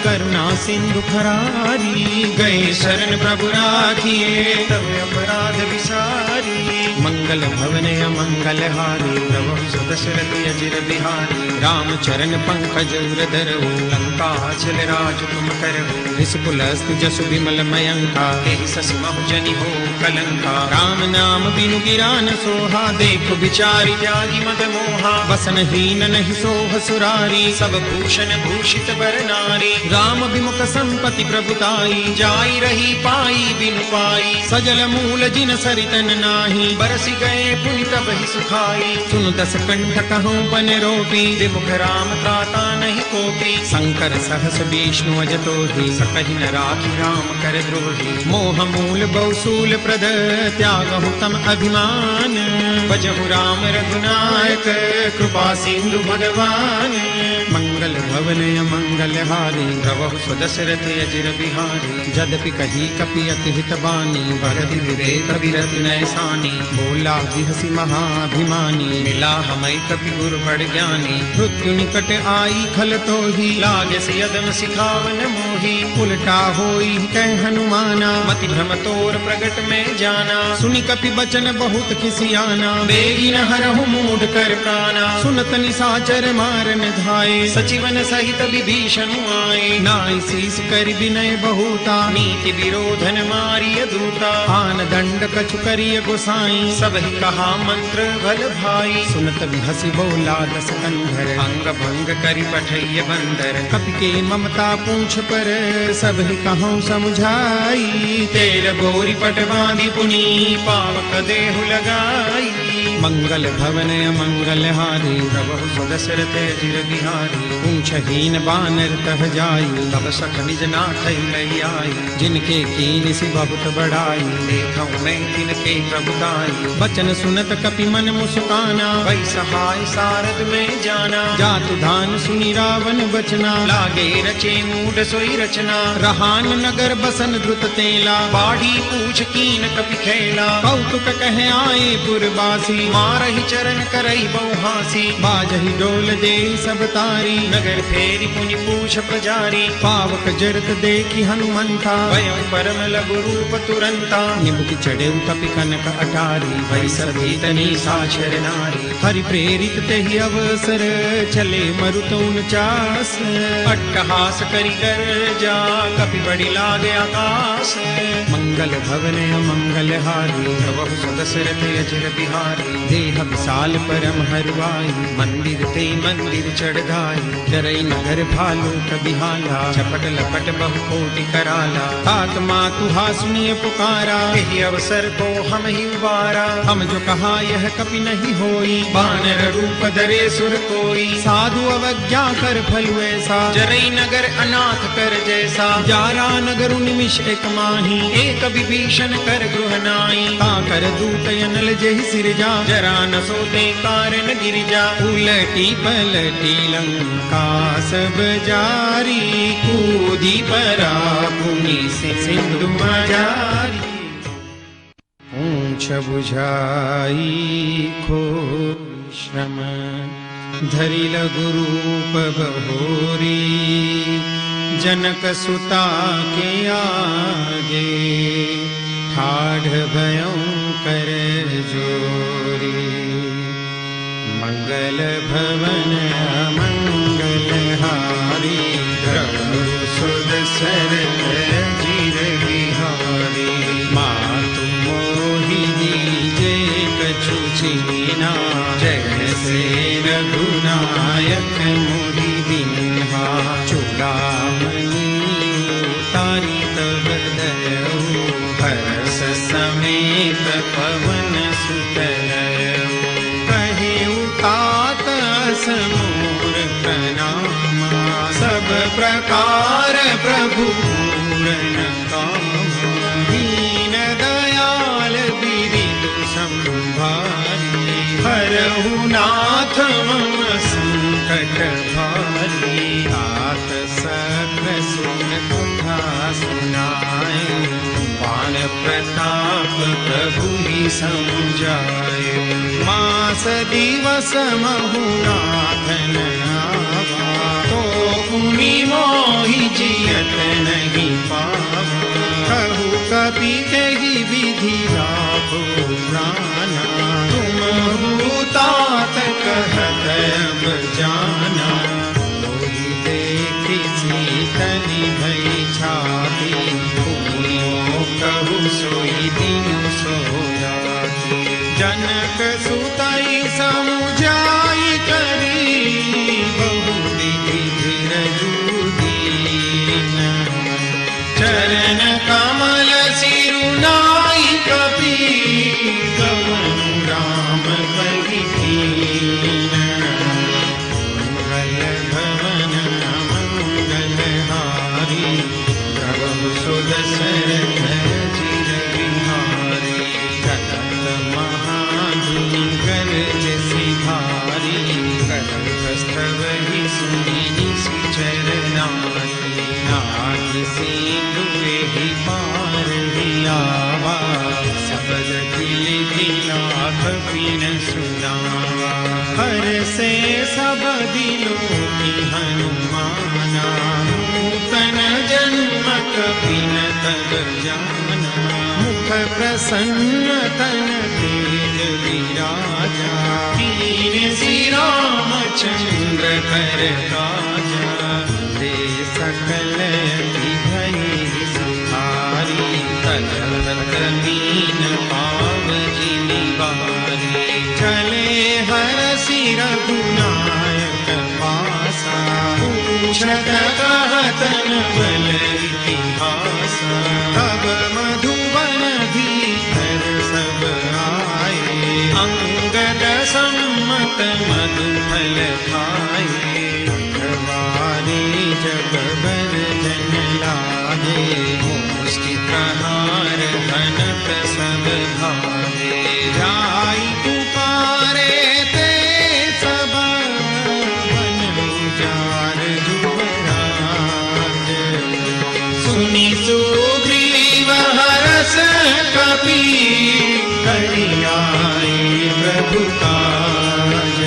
करुणा सिंधु खरारी। गए शरण प्रभु राखिए, तब अपराध विसारी। मंगल भवन अमंगल हारी, प्रभु सुदशरथ अजिर बिहारी। राम चरण पंकज उरधर, लंका चल राज तुम करहु। रिसकुल अस्तु जसु विमल मयंका, तेहि ससि महु जनि हो कलंका। राम नाम बिनु गिरा न सोहा, देखु बिचारी त्यागी मद मोहा। बसन हीन नहीं सोह सुरारी, सब भूषण भूषित बर नारी। राम विमुख संपति प्रभुताई, जाई रही पाई बिनु पाई। सजल मूल जिन सरितन नाही, बरसि गए पुनि तब ही सुखाई। सुनु दस कंठ कहूँ बन रोपी, विमुख राम त्राता नहीं कोपी। शंकर सहस विष्णु अजतो ही, सकहि न राखी राम कर द्रोही। मोह मूल बहुसूल प्रद, त्यागहु तम अभिमान। भजहु राम रघुनायक, कृपा सिंधु भगवान। मंगल भवन अमंगल हारी, प्रभु सुदशरथ अजिर बिहारी। जदपि कही कपि अति हित बानी, भरति विवेक विरत नैसानी। बोला बिहसी महाभिमानी, मिला हमै कपि गुरु बड़ ज्ञानी। मृत्यु निकट आई खल तो ही, लागे से यदन सिखावन मोही। उल्टा होई कह हनुमाना, मति भ्रम तोर प्रगट में जाना। सुनि कपि बचन बहुत खिसियाना, बेगी न हरहु मूढ़ कर प्राणा। सुनत निशाचर मारन धाये, सचिवन सहित विभीषण आए। नाई शीस कर विनय बहुता, नीति विरोधन मारिय दूता। आन दंड कछु करिय गोसाई, सब ही कहा मंत्र भल भाई। सुनत बिहसी बोला दस कंधर, अंग भंग करि पठैय बंदर। कपि के ममता पूछ पर, सब ही कहूँ समुझाई। तेल गोरी पट बांधि पुनी, पावक देहु लगाई। मंगल भवन अमंगल हारी, प्रभु सुदशरथ अजिर बिहारी। पूछहीन बानर तह जाई, तब सख निज नाथ लई आई। जिनके कीन सि बहुत बड़ाई, देखऊं मैं तिनके प्रभुताई। बचन सुनत कपि मन मुस्काना, वै सहाय सारद में जाना। जातु धान सुनि रावण बचना, लागे रचे मूढ़ सोई रचना। रहान नगर बसन द्रुत तेला, बाढ़ी पूछ कीन कपि खेला। कौतुक कहे आए पुरबासी, मारहि चरण करई बहुहासी। बाजहि डोल दे सब तारी, नगर फेरी पुनि पूछ प्रजारी। पावक जरत देखी हनुमंता, भयं परम लघु रूप तुरंता। निबुक चढ़े कपि कनक अटारी, भई सभी तनी साक्षर नारी। हरि प्रेरित तेहि अवसर, चले मरुत 49। अट्टहास करि गर्जा, कपि बड़ी लागे आकाश। मंगल भवन अमंगल हारी, प्रभु सुदशरथ अजिर बिहारी। देह विशाल परम हरुआई, मंदिर ते मंदिर चढ़ गाई। डरई नगर भालू कबिहाला, चपट लपट बहु कोटि कराला। तात मातुहा सुनिय पुकारा, यही अवसर को हम ही उबारा। हम जो कहा यह कपि नहीं होई, बानर रूप धरे सुर कोई। साधु अवज्ञा कर फलु ऐसा, जरई नगर अनाथ कर जैसा। जारा नगर निमिष एक माही, एक विभीषण कर गृह नाई। ताकर दूत अनल जेहि सिरजा, जरा न सोते कारण गिरिजा। उलटी पलटी लंका सब जारी, कूदी परा पुनि सिंधु मजारी। ऊंच बुझाई खो श्रम, धरि लघु रूप बहोरी। जनक सुता के आगे, ठाढ़ भयं कर जोरी। मंगल भवन अमंगल हारी, प्रभु सुदशरथ अजिर बिहारी। मातु मोहिनी जे कछु छीना, जैसे रघुनायक मोहि दीन्हा। चूड़ामणि उतारी तब दयऊ, हर्ष समेत पवन सुत लयऊ। कहे उतात समूर प्रणामा, सब प्रकार प्रभु पूर्ण कामा। दीन समझाए। मास दिवस महुनाथन आवा, तो मुनि मोहि जियत नहीं पावा। कहु कपि तेहि विधि लाभो प्राणा, तुम भूतात कहत अब जाना। मोहि देखि सीतनि भई छाती, पुनियो कहु सोई दिनु सोयाती। जनक सुतई समुझाई करी, बहु विधि धीरजु दीन। चरण कमल सिरुनाई कपि, गमनु राम कहि दीन। मंगल भवन मंगलहारी, प्रभु सुदशरथ चिर बिहारी। सतत महाधुनि गरज सिधारी, करस्तवहि सुनि निश्चर नारी। नाहि सिंधु एहि पार हियावा, सबल दिलि लाभ बिन सुनावा। हरसे सब दिलों की हनुमाना, नूतन जन्म कपि न तब जाना। मुख प्रसन्न तन तेज विराजा, कीन रामचंद्र कर काजा। दे सकल अति भई सुधारी, तलत मीन पाव जिमि बारी। चले हरसि रघुनायक पासा, पूछत कहत न बल इतिहासा। तब मधुबन भीतर सब आए, अंगद सम्मत मधुफल खाए। अखबारी जब बर जन लागे, मुष्टि प्रहार घनत सब भागे। जाई पुकारे ते सब, बन उजार जुबराज। सुनि सुग्रीव हरस कपि, करि आए प्रभु काज।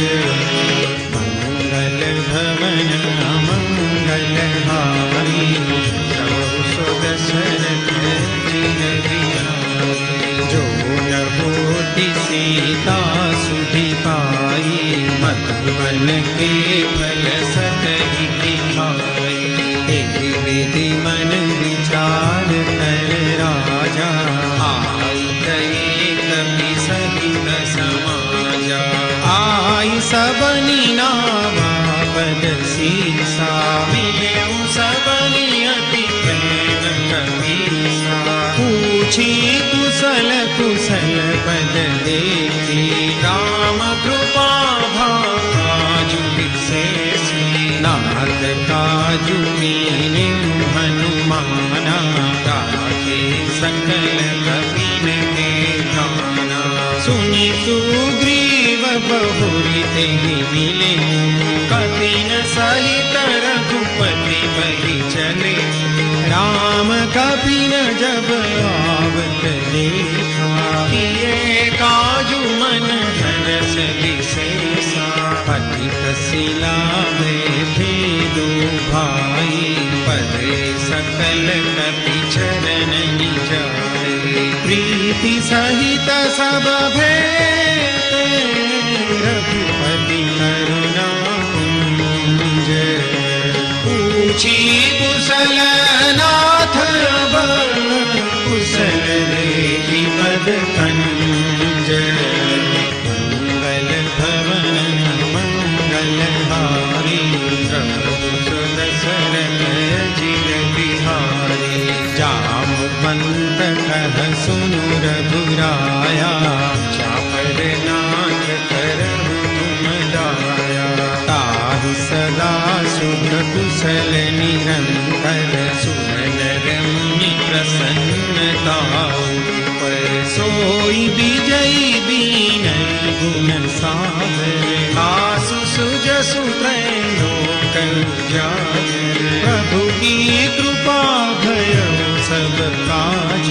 मंगल भवन मंगलहारी, प्रभु सुदशरथ चिर बिहारी। जो न होति सीता सुधि पाई, मधुबन के फल सतहि दिखाई। एहि विधि मन विचार कर राजा, आई गए कपि सहित समाजा। आई सबनि नावा पद सीसा, मिलेउ सबनि अति प्रेम कपीसा। पूछी कुशल कुशल पद देखी, राम कृपा भाजु विशेषी। नाथ काजु मीने हनुमाना, राखे सकल कपिन के गाना। सुनि सुग्रीव बहुरि तेहि मिले, कपिन सहित रघुपति बहि चले। राम कपिन जब आवत देखा, किए काजु मन हरष विशेषा। पति कसिला बैठे दो भाई, परे सकल कपि चरण जाए। प्रीति सहित सब भेटे, रघुपति करुणा कुंज। पूछी कुशल नाथ अब, कुशल देखि पद कंज। मंगल भवन मंगलहारी, प्रभु सुदशरथ चिर बिहारी। जामवंत कह सुनु रघुराया, चापर नाथ करहु तुम दाया। ताहि सदा सुख कुशल निरंतर, सुरनर मुनि प्रसन्नता पर। सोई विजयी दीनहि गुण सागर, आसु सुजसु त्रैलोक उजागर। प्रभु की कृपा भयउ सब काज,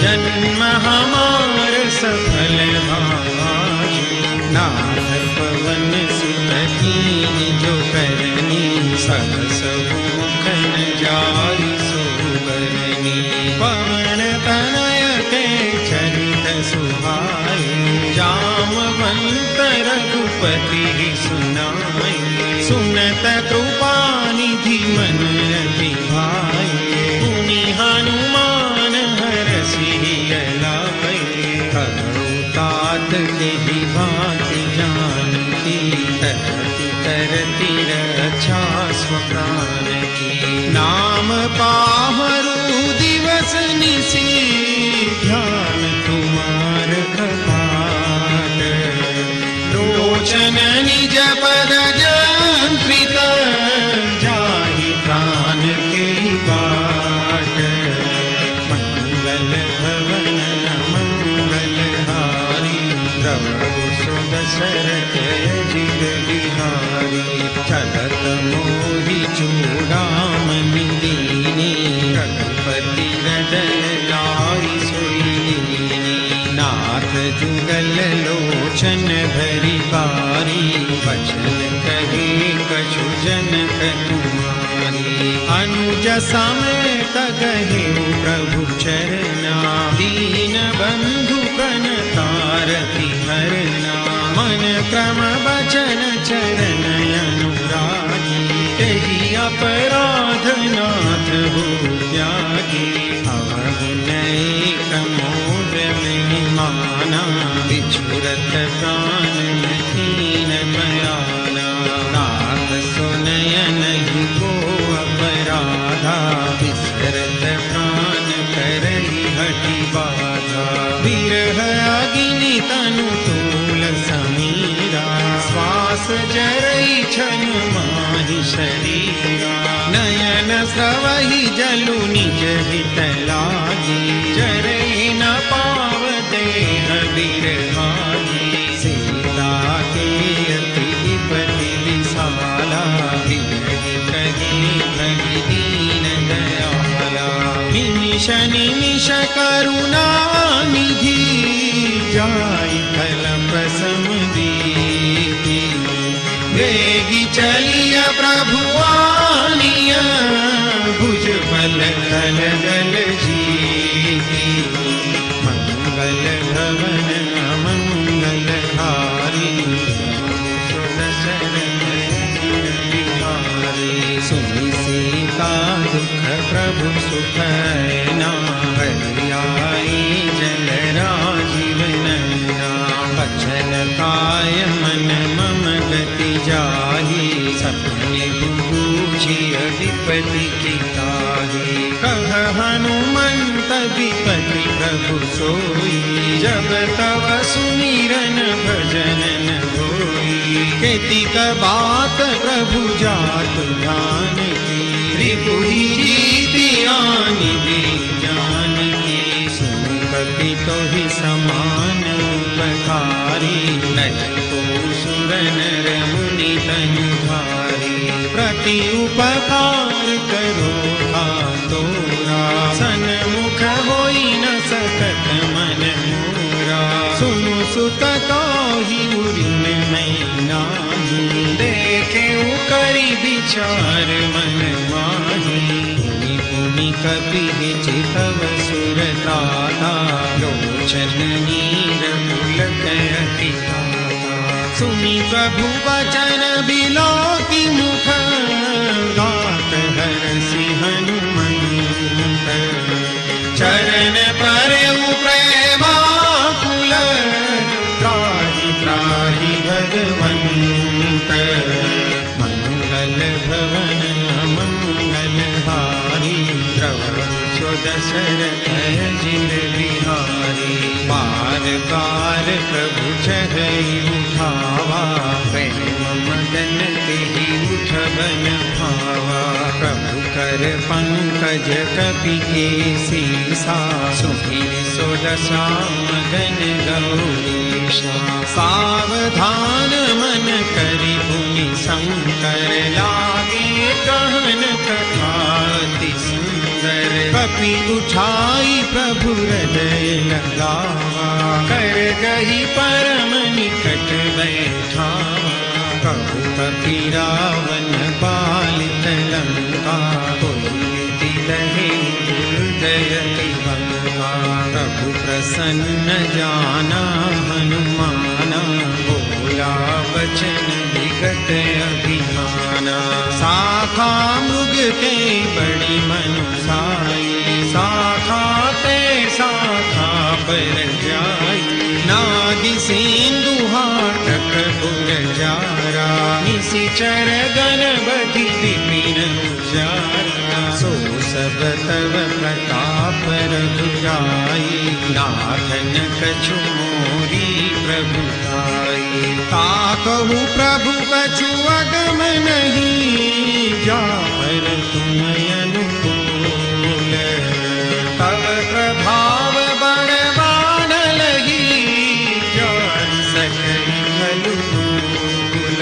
जन्म हमार सफल भाजु। नाथ पवन सुत कीनि जो करनी, सहस मुख न जाई सो बरनी। पवन तनय के चरित सुहाए, जामवंत रघुपति सुनाए। सुनत कृपा निधि मन अति भाए, पुनि हनुमान हरषि लाए। करो तात के भांति जानकी, तरति तरति रक्षा स्वप्रान की। नाम पावरु दिवस निशि, ध्यान तुम्हार कपाट। लोचन निज पद जंत्रित, जाहि प्राण के बाट। मंगल भवन मंगल हारी, प्रभु सुदशरथ अजित बिहारी। चलत मोहि चूड़ामणि दीनी, रघुपति रदन लाइ सोई दीनी। नाथ जुगल लोचन भरी बारी, बचन कहे कछु जनक कुमारी। अनुज समेत गहे प्रभु चरना, दीन बंधु कन तारति हरना। मन क्रम बचन चरण अनुरागी, तेहि अपराध नाथ हो त्यागी। अवगु नैक मोद महिमाना, बिछुरत प्राण कीन बयाना। नाथ सुनय नहीं को अपराधा, बिसरत प्राण करहि हठि बाधा। विरह अग्नि तनु तूल समीरा, श्वास जरई छन माहि शरीरा। नयन स्रवहि जलु निज हित लागी, जरई न पाव देह बिरहागी। सीता के अति विपति विशाला, बिरहि कहि भगि दीन दयाला। निमिष निमिष करुणा निधि, जाई कल्प समुदीति। वेगी चलिय प्रभु आनिया, भुज बल कल गल जीति। मंगल भवन मंगल हारी, सुदशरथ बिहारी। सुनि सीता दुख प्रभु सुख ना, हरि आई जल राजीवन। बचन काय मन मम गति जाहि, सपने बूझि अधिपति की ताहि। कह हनुमंत विपति प्रभु सोई, जब तव सुमिरन भजन न होई। केतिक बात प्रभु जात ध्यान की, रिपुहि जीति आनि दे जानकी। सुन कपि तोहि समान उपकारी, नहीं को सुर नर मुनि तनु भारी। प्रति उपकार करो तोरा, सन्मुख होई न सकत मन मोरा। सुनु सुत ताहि उरिन मैं नाही, देखे करि विचार मन माही। पुनि पुनि कपि चितव सुरताता, लोचन नीर पुलक अति ताता। सुनि प्रभु वचन बिलोकि मुख, गात हरषि हनुमंत। चरण परउ प्रेमाकुल, त्राहि त्राहि भगवंत। मंगल भवन मंगल हारी, प्रभु सुदशरथ अजित बिहारी। बार बार प्रभु चढ़ई उठावा, प्रेम मदन तेहि उठबन भावा। प्रभु कर पंकज कपि के सीसा, सुखी सोदशा मगन गौरीशा। सावधान मन करि पुनि शंकर, लागे कहन कथा अति सुंदर। कपि उठाई प्रभु हृदय लगावा, कर जगहि परम निकट बैठा, कहु कपि रावण पालित लंका, तोलिति दहे दुर्जयति बंका। प्रभु प्रसन्न जाना हनुमाना, बोला वचन विगत अभिमाना। शाखा मृग के बड़ी मनुसाई, शाखा ते शाखा पर जाई। नागि सिंधु हाटक पुरजारा, निशिचर गणपति विपिन उजारा। सो सब तव प्रताप रघुराई, नाथन कछु मोरी प्रभुताई। ताकहु प्रभु कछु अगम नहीं, जापर तुम अनुकूल। तव प्रभाव बड़वान लगी, जान सकहि भलु भूल।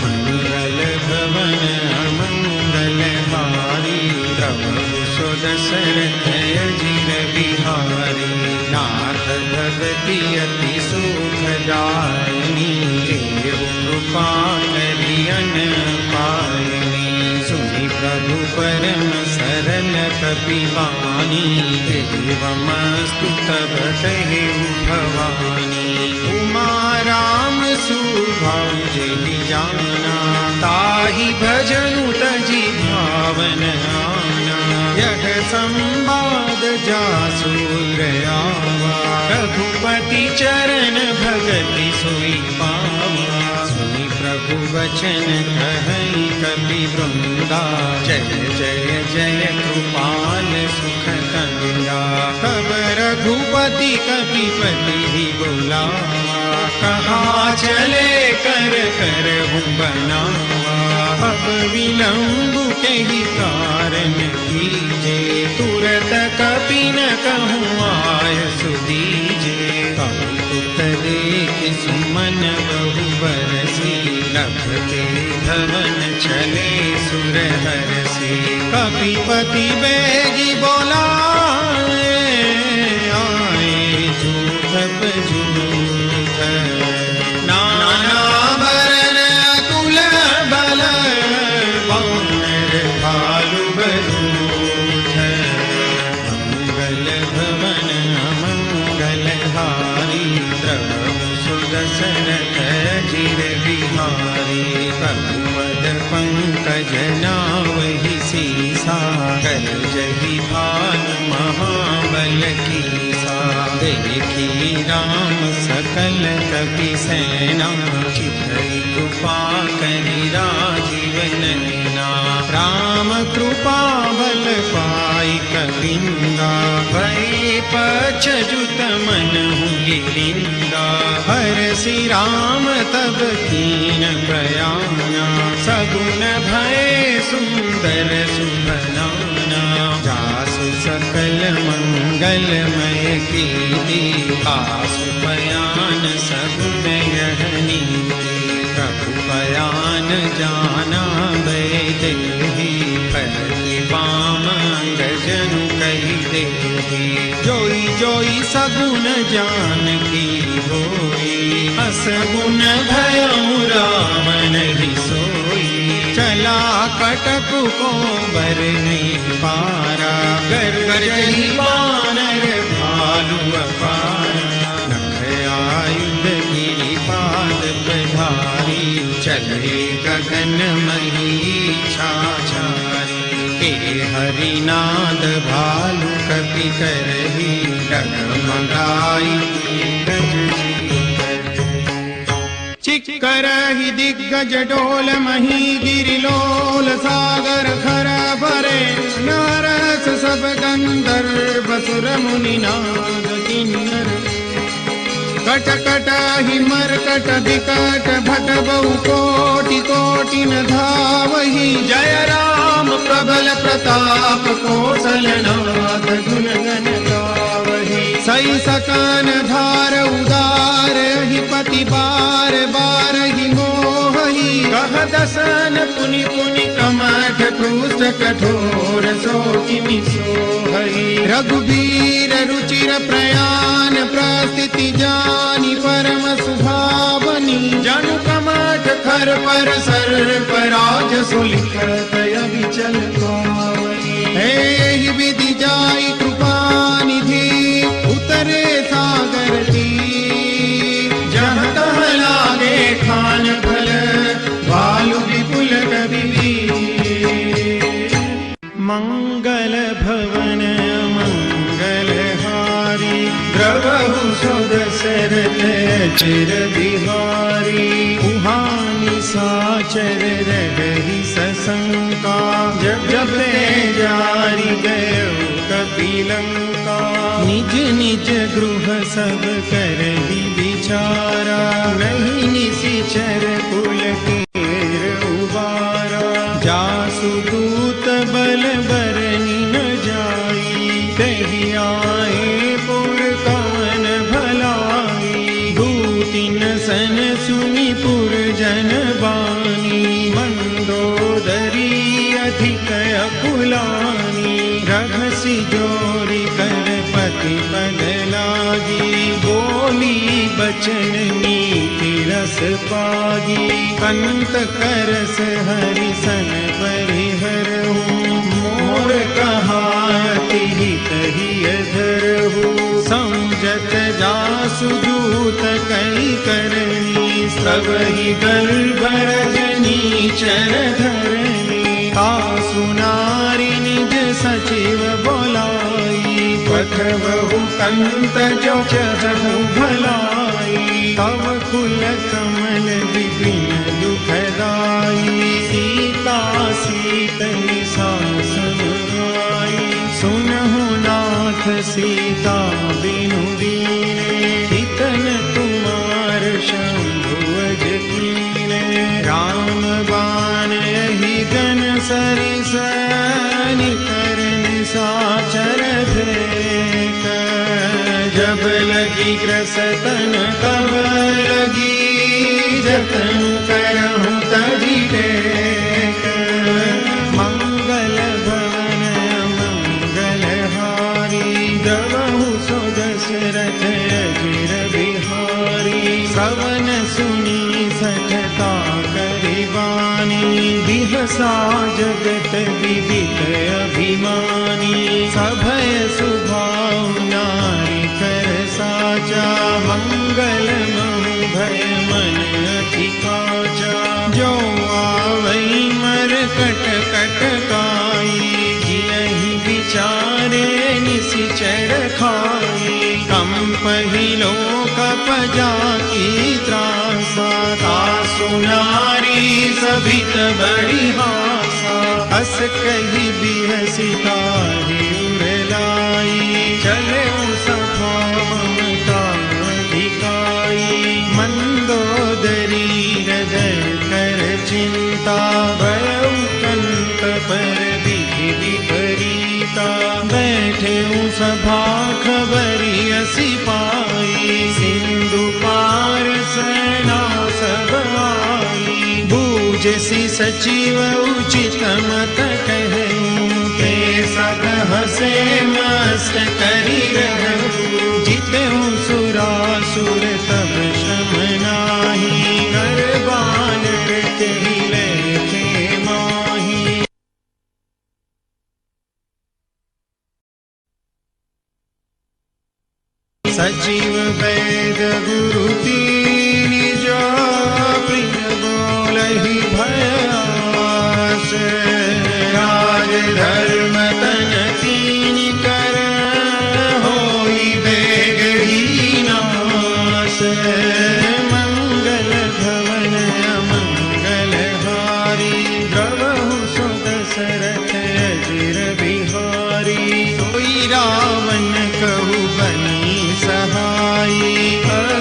मंगल भवन अमंगल हारी, प्रभु सुदशरथ अजिर बिहारी। नाथ भगति अति सुखदायिनी, देव कृपा करि अनपायिनी। सुनि प्रभु परम सरल कपिवानी, देवमस्तु तब कहेउ भवानी। उमा राम सुभाउ जेहि जाना, ताहि भजनु तजि भावन आना। यह संवाद जासु आवा, रघुपति चरण भगति सोई पावा। सुनि प्रभु वचन कहई कपि वृंदा, जय जय जय कृपाल सुख कंदा। तब रघुपति कपिपति ही बुलावा, कहा चले कर करहु बनावा। अब विलंब के ही कारण कीजे, तुरत कपि न कहूँ आय सुदीजे। कौतुक देख सुमन बहु बरसी, लभते धवन चले सुर हरसी। कपिपति बेगी बोलाए, आए जूथ जूथ। नाना बरन अतुल बल, वानर भालु बरूथ। मंगल भवन अमंगल हारी, प्रभु सुदशरथ अजिर बिहारी। पद्मद पंकज नावहि सीसा, कर जहि भानु महाबल कीसा। देखी राम सकल कपि सेना, चितई कृपा करि राजीव नैना। राम कृपा बल पाई कलिंगा, भय पछजुत मनहु गिलिंगा। हरसि राम तब कीन प्रयाना, सगुन भय सुंदर सुभनाना। जासु सकल मंगलमय कीर्ति, आसु बयान सगुन यह नीति। प्रभु बयान जाना बैदेही, फलि बाम अंगजनु कहि देही। जोई जोई सगुन जानकी होई, असगुन भयउ राम नहीं सोई। चला कटक को बर नहीं पारा, गरजहि वानर भालु अपारा। नख आयुध गिरिपाद प्रधारी, चले गगन मही छाछारी। हे हरिनाद भालु कपि करही, डगमगाई चिक्करहि दिग्गज डोल मही। गिरिलोल सागर खर भरे, नारस सब गंधर्व सुर मुनि नाग किन्नर। कट कट ही मरकट विकट भट बहु कोटि कोटि न धावहि। जय राम प्रबल प्रताप कौशलनाथ, गुण गण गावहि। सई सकान धार उदार, ही पति बार बार ही मोहि। कह दसन पुनि पुनि कमठ, क्रूष्ट कठोर सो किमि सोहहि। रघुबीर रुचिर प्रयाण स्थिति जानी परम सुभावनी, जनु कमठ खर पर सर्पराज सुलिखत अविचल पावनी। हे विधि जाई कृपा निधि उतरे सागर तीर, जहाँ तहाँ लागे खान फल बालु विपुल कवि। मंगल भवन मंगल हारी, द्रवहु सुदशरथ चिर बिहारी। उहानि साचर रही सशंका, जब जब ते जारी गयो कपिलंका। निज निज गृह सब करहि विचारा, नहीं निशिचर कुल केर उबारा। जासु दूत बल बरनि न जाई, कहि आए पुर कवन भलाई। दूतिन सन सुनि पुर जन बानी, मंदोदरी अधिक अकुलानी। रघसि जोरी कर पति पद लागी, बोली बचन नीति रस पागी। कंत करस हरि सन परिहरहु, मोर कहाति हित हिय धरहु। समझत जासु दूत कई करनी, सबहि गल भरजनी चर धरनी। तासु नारी निज सचिव बोलाई, पठबहु कंत जो चहु भलाई। तव कुल कमल विपिन दुखदाई, सीता सीतनि सासन आई। सुनहु नाथ सीता बिनु दीने, हितन तुमार शंभु अज कीने। राम बाण ही गन सरिस, निकरन साचर भेक। जब लगी ग्रसतन तब लगी, जतन करहु तजी टेक। मंगल भवन मंगल हारी, द्रवहु सुदशरथ अजिर बिहारी। श्रवण सुनी सठता करिवानी, बिहसा जगत विदित अभिमानी। सभय सुभाव नारी कर साचा, मंगल महु भय मन अति काचा। जो आवई मर कट कट काई, जियहि विचारे निशिचर खाई। कंपहि लोक पजा की त्रासा, तासु नारी सभित बड़ी हासा। अस कहि बिहसि ताहि उरलाई, चले सभा ममता अधिकाई। मंदोदरी हृदय कर चिंता, भयउ कंत पर विधि विपरीता। बैठे सभा खबरी असी पाई, सिंधु पार सेना सब आई। बूझसि सचिव उचित मत कहूँ, ते सब हसे मस्त करी रहूँ। जितहु सुरासुर तब श्रम नाही, कर बानर तेहि लेखे माही। सचिव वैद गुरु तीनि जो, प्रिय बोलहि भयास। राज धर्म तन तीनि कर, होई बेग ही नास। मंगल भवन मंगल हारी, द्रवहु सुदशरथ अजिर बिहारी। सोई रावण कहु बनी सहाई,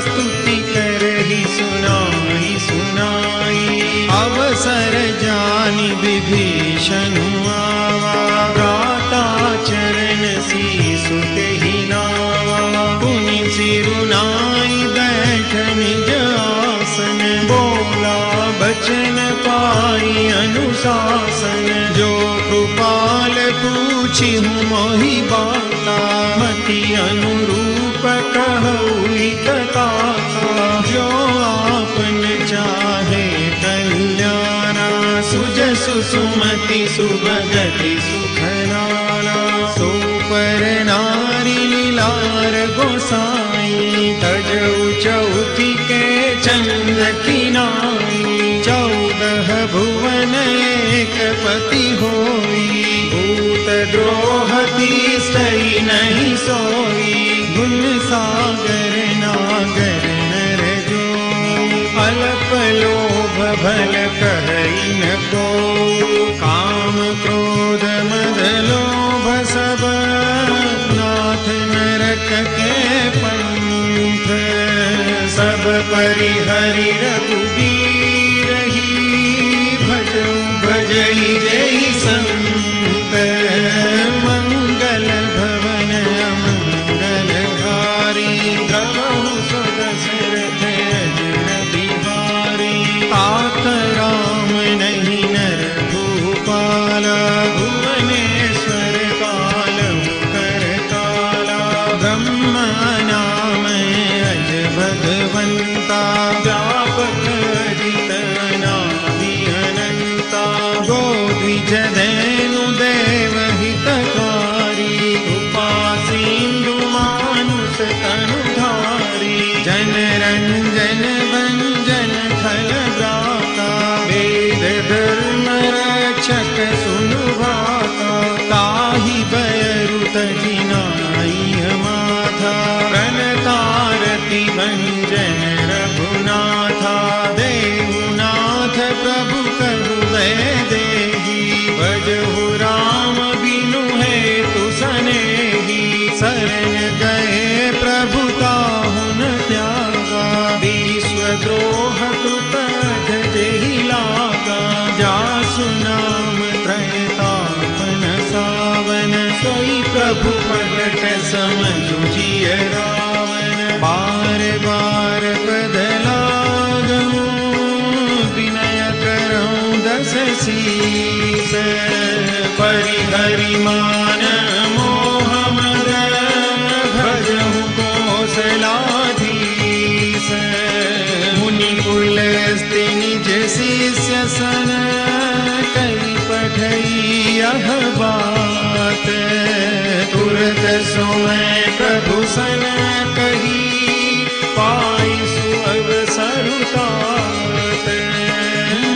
स्तुति करहि सुनाई सुनाई। अवसर जानि विभीषणु आवा, भ्राता चरण सीसु तेहि नावा। पुनि सिरुनाई बैठ निज आसन, बोला बचन पाई अनुशासन। जो कृपाल पूछिहु मोहि बाता, मति अनुरूप कहु हित ताका, जो आपन चाहे कल्याणा, सुजसु सुमति सुभगति सुखनाना, सो पर नारी लीलार गोसाई, तजऊ चौथी के चंद की नाई, 14 भुवन एक पति होई, भूत द्रोहती सही नहीं सोई, गुण सागर नागर नर जो, अल्प लोभ भल कहई न को, काम क्रोध मद लोभ सब, नाथ नरक के पंथ, सब परिहरि रघुबीर ही, भजऊ भजई जय संत, मंगल भवन अमंगल हारी, द्रवहु सुर दशरथ अजर बिहारी, तात राम नहीं नर भूपाला, भुवनेश्वर कालहु कर काला, ब्रह्मा नाम अज भगवंता, व्यापक अजित अनादि अनंता, गोद्विज धेनु देव हितकारी, कृपा सिंधु मानुष तनुधारी, जन रंजन भंजन खल गाता, वेद धर्म रक्षक सुनु भाता, ताहि बयरु तजिनाई माथा, प्रणतारति भंजन रघुनाथा, देहुनाथ प्रभु करु देहि, भजहु राम बिनु हेतु सनेहि, शरण गए प्रभु ताहु न त्यागा, विश्वद्रोह कृत जेहि लागा, जासु नाम त्रयतापन सावन, सोई प्रभु प्रगट समझु जिय रावण, बार बार पद लागहु, विनय करहु दस शीस, परिहरि मान मोह मद, भजहु कौशलाधीश, मुनि कुल स्ति निज शिष्य सन, कई पठई यह बात, तुरत सोमै प्रभु सन कही, पाई सुअवसर तात,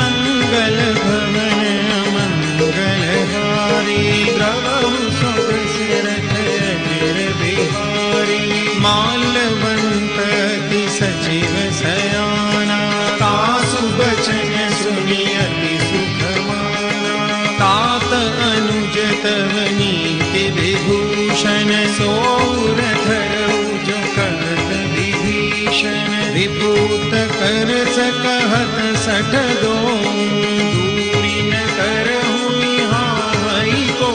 मंगल भवन मंगल हारी, द्रवहु सुर दशरथ अजर बिहारी, मालवंत अति सचिव सयाना, तासु बचन सुनि अति सुख माना, तात अनुज तव नीति विभूषण, सोर धरऊ जो कहत विभीषण, विभूत कर सकहत सठ दो, दूरी न करहु निहाई को,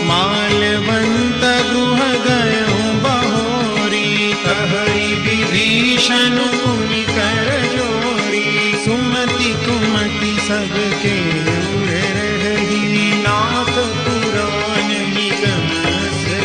मालवंत गृह गयहु बहोरी, कहई विभीषण मुनि कर जोरी, सुमति कुमति सबके उर रही, नाथ पुराण निगम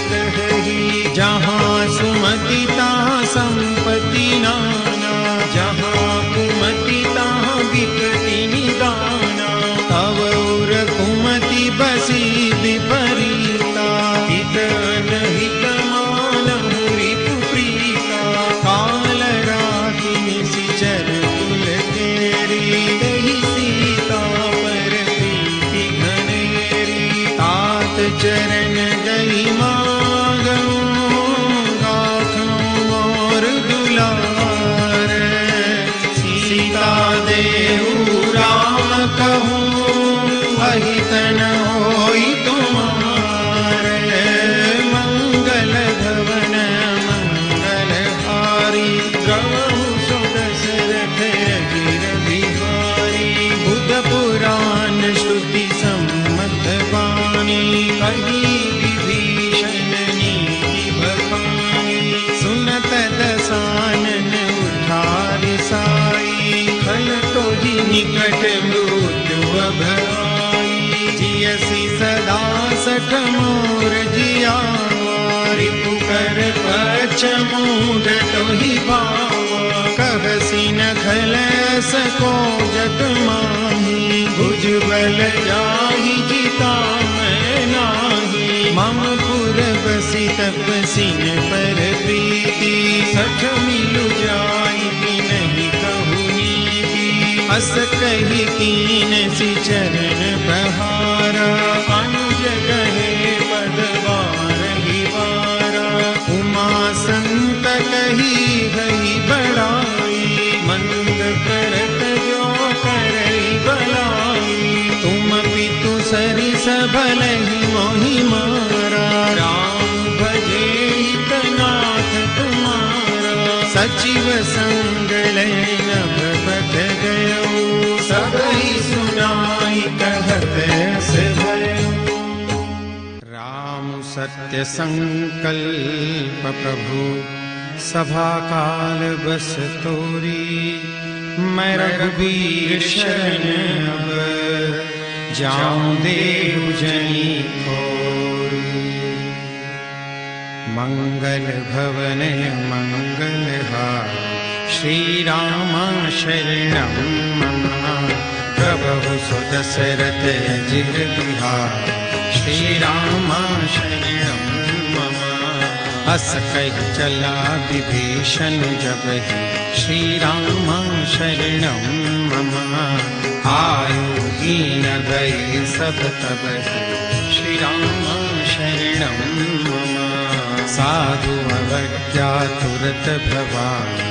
कहही, जहाँ सुमति तहाँ संपत्ति नाना, जहाँ कुमति तहाँ विपत्ति निदाना, तव उर कुमति बसी विपरीता, हित अनहित मानहु रिपु प्रीता, काल राति निशिचर कुल केरी, तहि सीता पर कछ मूढ़ तो ही भावा, कहसी न खलस को जग माही, भुजबल जाहि जिता मैं नाही। मम पुर बसी तपसीन पर प्रीति, सठ मिलु जाई नहीं कहु नीति। अस कही कीन सी चरण बहारा, अनुज कहे पदवार ही बारा। उमा संत कही गई बड़ाई, मंद करत जो करई भलाई। तुम पितु सरिस भलहि मोहि मारा, राम भजे हितनाथ तुम्हारा। सचिव संग लय नभ पथ गयो, सबहि सुनाई कहत अस भयो। राम सत्य संकल्प प्रभु, सभा काल बस तोरी। मैं रघुबीर शरण अब, जाऊं देव जनी खोरी। मंगल भवन मंगलहार, श्री राम शरणं मम। प्रभु सुदशरथ अजिर बिहार, श्री राम शरणं मम। अस कहि चला विभीषण जबहि, श्री राम शरणं मम। आयु हीन गए सब तबहि, श्री राम शरणं मम। साधु अवज्ञा तुरत भवानि,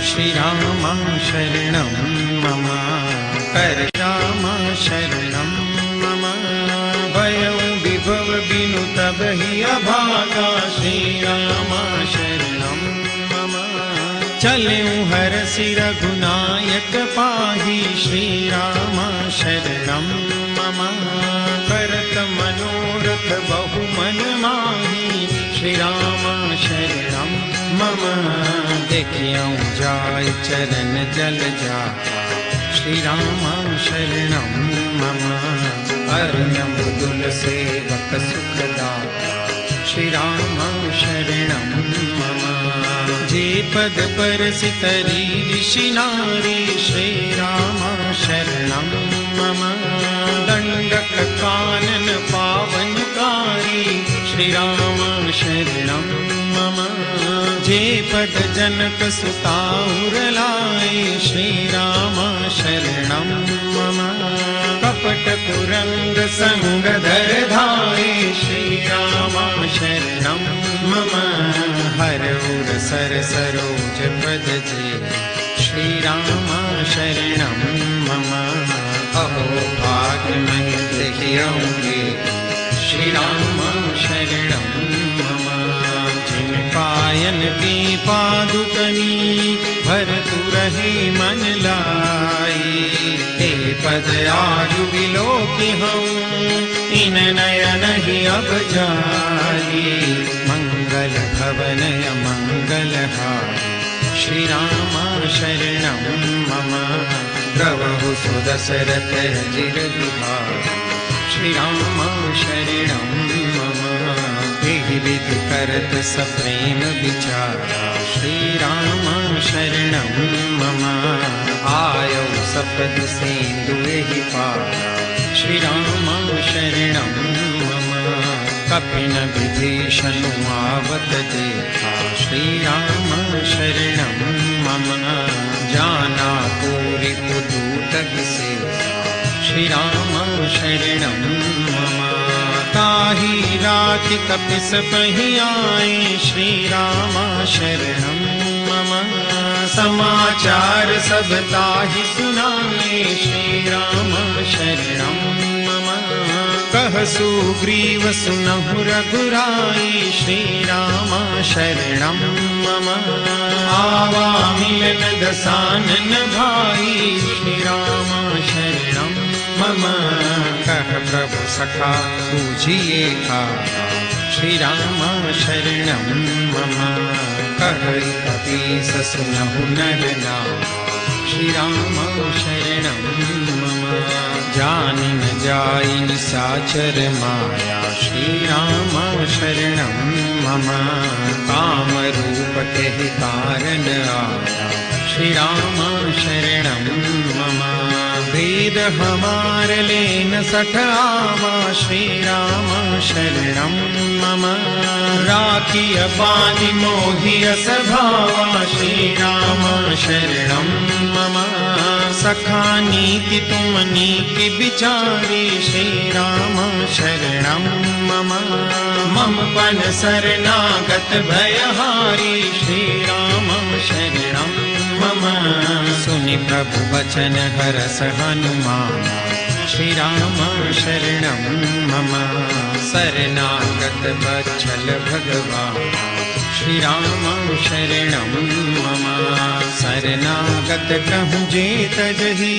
श्री राम शरणं मम। कर राम शरणं मम। भयं विभव बिनु तबहि अभागा, श्री राम शरणं मम। चलऊं हरषि रघुनायक पाहि, श्री राम शरणं मम। करत मनोरथ बहु मन माहि, श्री राम शरणं मम। देखियौ जाय चरण जल जाता, श्री राम शरणं मम। अर्यम मृदुल सेवक सुखदाता, श्री राम शरणं मम। जे पद परसितरी ऋषि नारी, श्री राम शरणं मम। दंडक कानन पावनकारी, श्री राम शरणं मम। जे पद जनक सुता उरलाए, श्री राम शरणं मम। कपट कुरंग संग धर धाये, श्री राम शरणं मम। हर उर सर सरोज पद जे, श्री राम शरणं मम। अहो भाग्य मैं देखियोगे, श्री राम शरणं मम। जिन पायन की पादुकनी, भरतु रहे मन लाई। ते पद आजु विलोकि हूँ, इन नयन ही अब जाई। मंगल भवन अमंगल हारी, श्री राम शरणं मम। प्रभु सुदशरथ अजिर बिहारी, श्री राम शरणं मम। एहि विधि करत सप्रेम विचारा, श्री राम शरणं मम। आयौ सपद सेंदु एहि पारा, श्री राम शरणं मम। कपिन विभीषण आवत देखा, श्री राम शरणं मम। जाना पूरी पुदूत विशेषा, श्री राम शरणं मम। ताहि राति कपिस पहि आए, श्री राम शरणं मम। समाचार सब ताहि सुनाए, श्री राम शरणं मम। कह सुग्रीव सुनहु रघुराई, श्री राम शरणं मम। आवा मिलन दसानन भाई, श्री राम शरणं मम। कह प्रभु सखा बूझिए खारा, श्री राम शरणं मम। कह कपीस सुनहु नर नारा, श्री राम शरणं मम। जानि न जाई निशाचर माया, श्री राम शरणं मम। काम रूप यही कारण आया श्री राम शरणं मम। वेद हमार लेन सठावा श्री राम शरणं मम। राखिय बांधि मोहिय स्वभावा श्री राम शरणं मम। सखा नीति तुम नीति विचारी श्री राम शरणं मम। मम पन शरणागत भयहारी श्री राम शरणं मम। सुनि प्रभु वचन हरस हनुमान श्री राम शरणं मम। शरणागत वत्सल भगवान श्री राम शरणं मम। शरणागत कहूँ जेत जही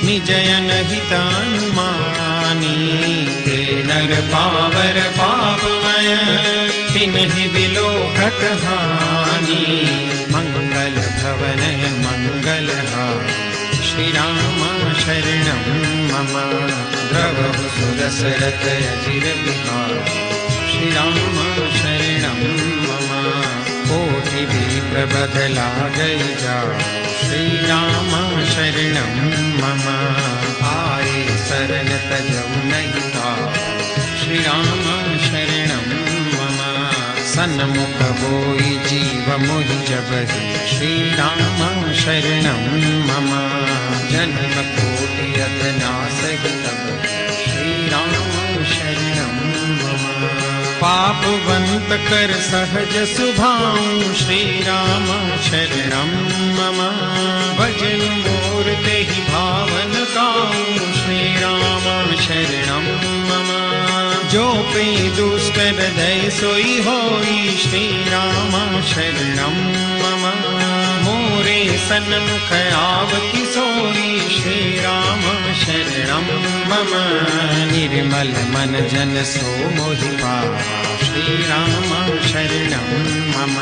निजयन हितानुमानी। ते नर पावर पापमय तिन्हि विलोकत हानि। मंगल भवनय मंगलहारी श्री राम शरणं मम। द्रवहु सुरसरत अजिर बिहारी श्री राम शरणं मम। कोटि विप्रबध लागै जा श्री राम शरणं मम। आए शरण तजौ नहीं ताव श्री राम शरणं मम। सन्मुख होई जीव मोहि जबहि श्री राम शरणं मम। जन्म कोटि अधनासहि तब श्री राम शरणं मम। पापवंत कर सहज सुभाऊ श्री राम शरणं मम। भजन मोर तेहि भावन काऊ श्री राम शरणं मम। जो पे दुष्ट हृदय सोई होई श्री राम शरणं मम। मोरे सन्मुख आवति सोई श्री राम शरणं मम। निर्मल मन जन सो मोहि पावा श्री राम शरणं मम।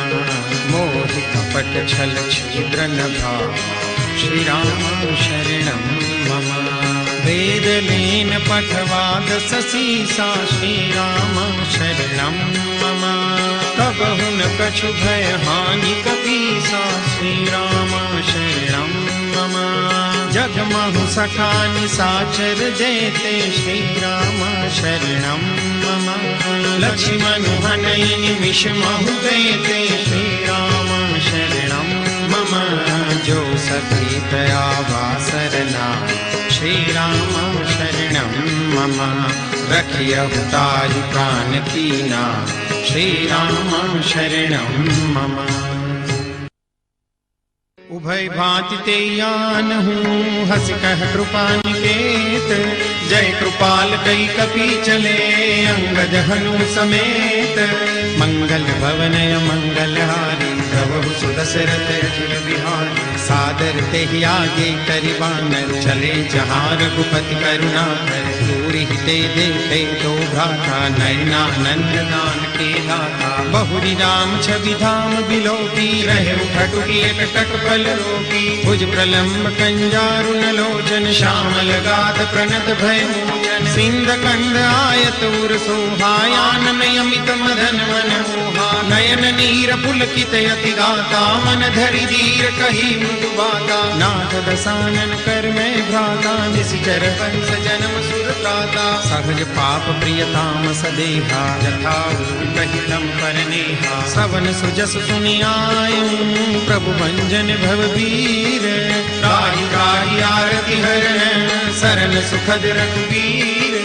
मोहि कपट छल छिद्र न भावा श्री राम शरणं मम। वेद लेन पठवाद ससीसा श्री राम शरणं मम। कबहु न कछु भय हानि कपीसा श्री राम शरणं मम। जगमहु सखा निसाचर जेते श्री राम शरणं मम। लक्ष्मण हनई निमिष महु देते श्री राम शरणं मम। जो सती दयावा सरना श्री राम शरणं मम। रखियहु ताहि प्राण कीना श्री राम शरणं मम। उभय भांति ते आन हूँ हस कह कृपा निकेत। जय कृपाल कई कपि चले अंगद हनु समेत। मंगल भवनय मंगलहारी प्रभु सुदशरथ अजिर बिहारी। सादर तेहि आगे करिबानर चले जहाँ रघुपति करुणा कर। दूर ही ते देखे दो भ्राता नयनानंद दान के दाता। बहुरी राम छवि धाम बिलोकी रहे उठटुकी एकटक पल रोकी। भुज प्रलम्ब कंजारु नलोचन श्यामल गाध प्रणत भय मोचन। सिंध कंद आयत उर सोहायानन यमित मदन मन मोहा। नयन नीर पुलकित यति दाता मन धरि धीर कही मृदु बाता। नाथ दसानन कर मैं भ्राता निश्चर वंश जन्म सुर त्राता। सहज पाप प्रियताम सदेहा यथा कहितम परनेहा। सवन सुजस सुनि आयु प्रभु भंजन भववीर। त्राहि त्राहि आरति हरण शरण सुखद रघुवीर।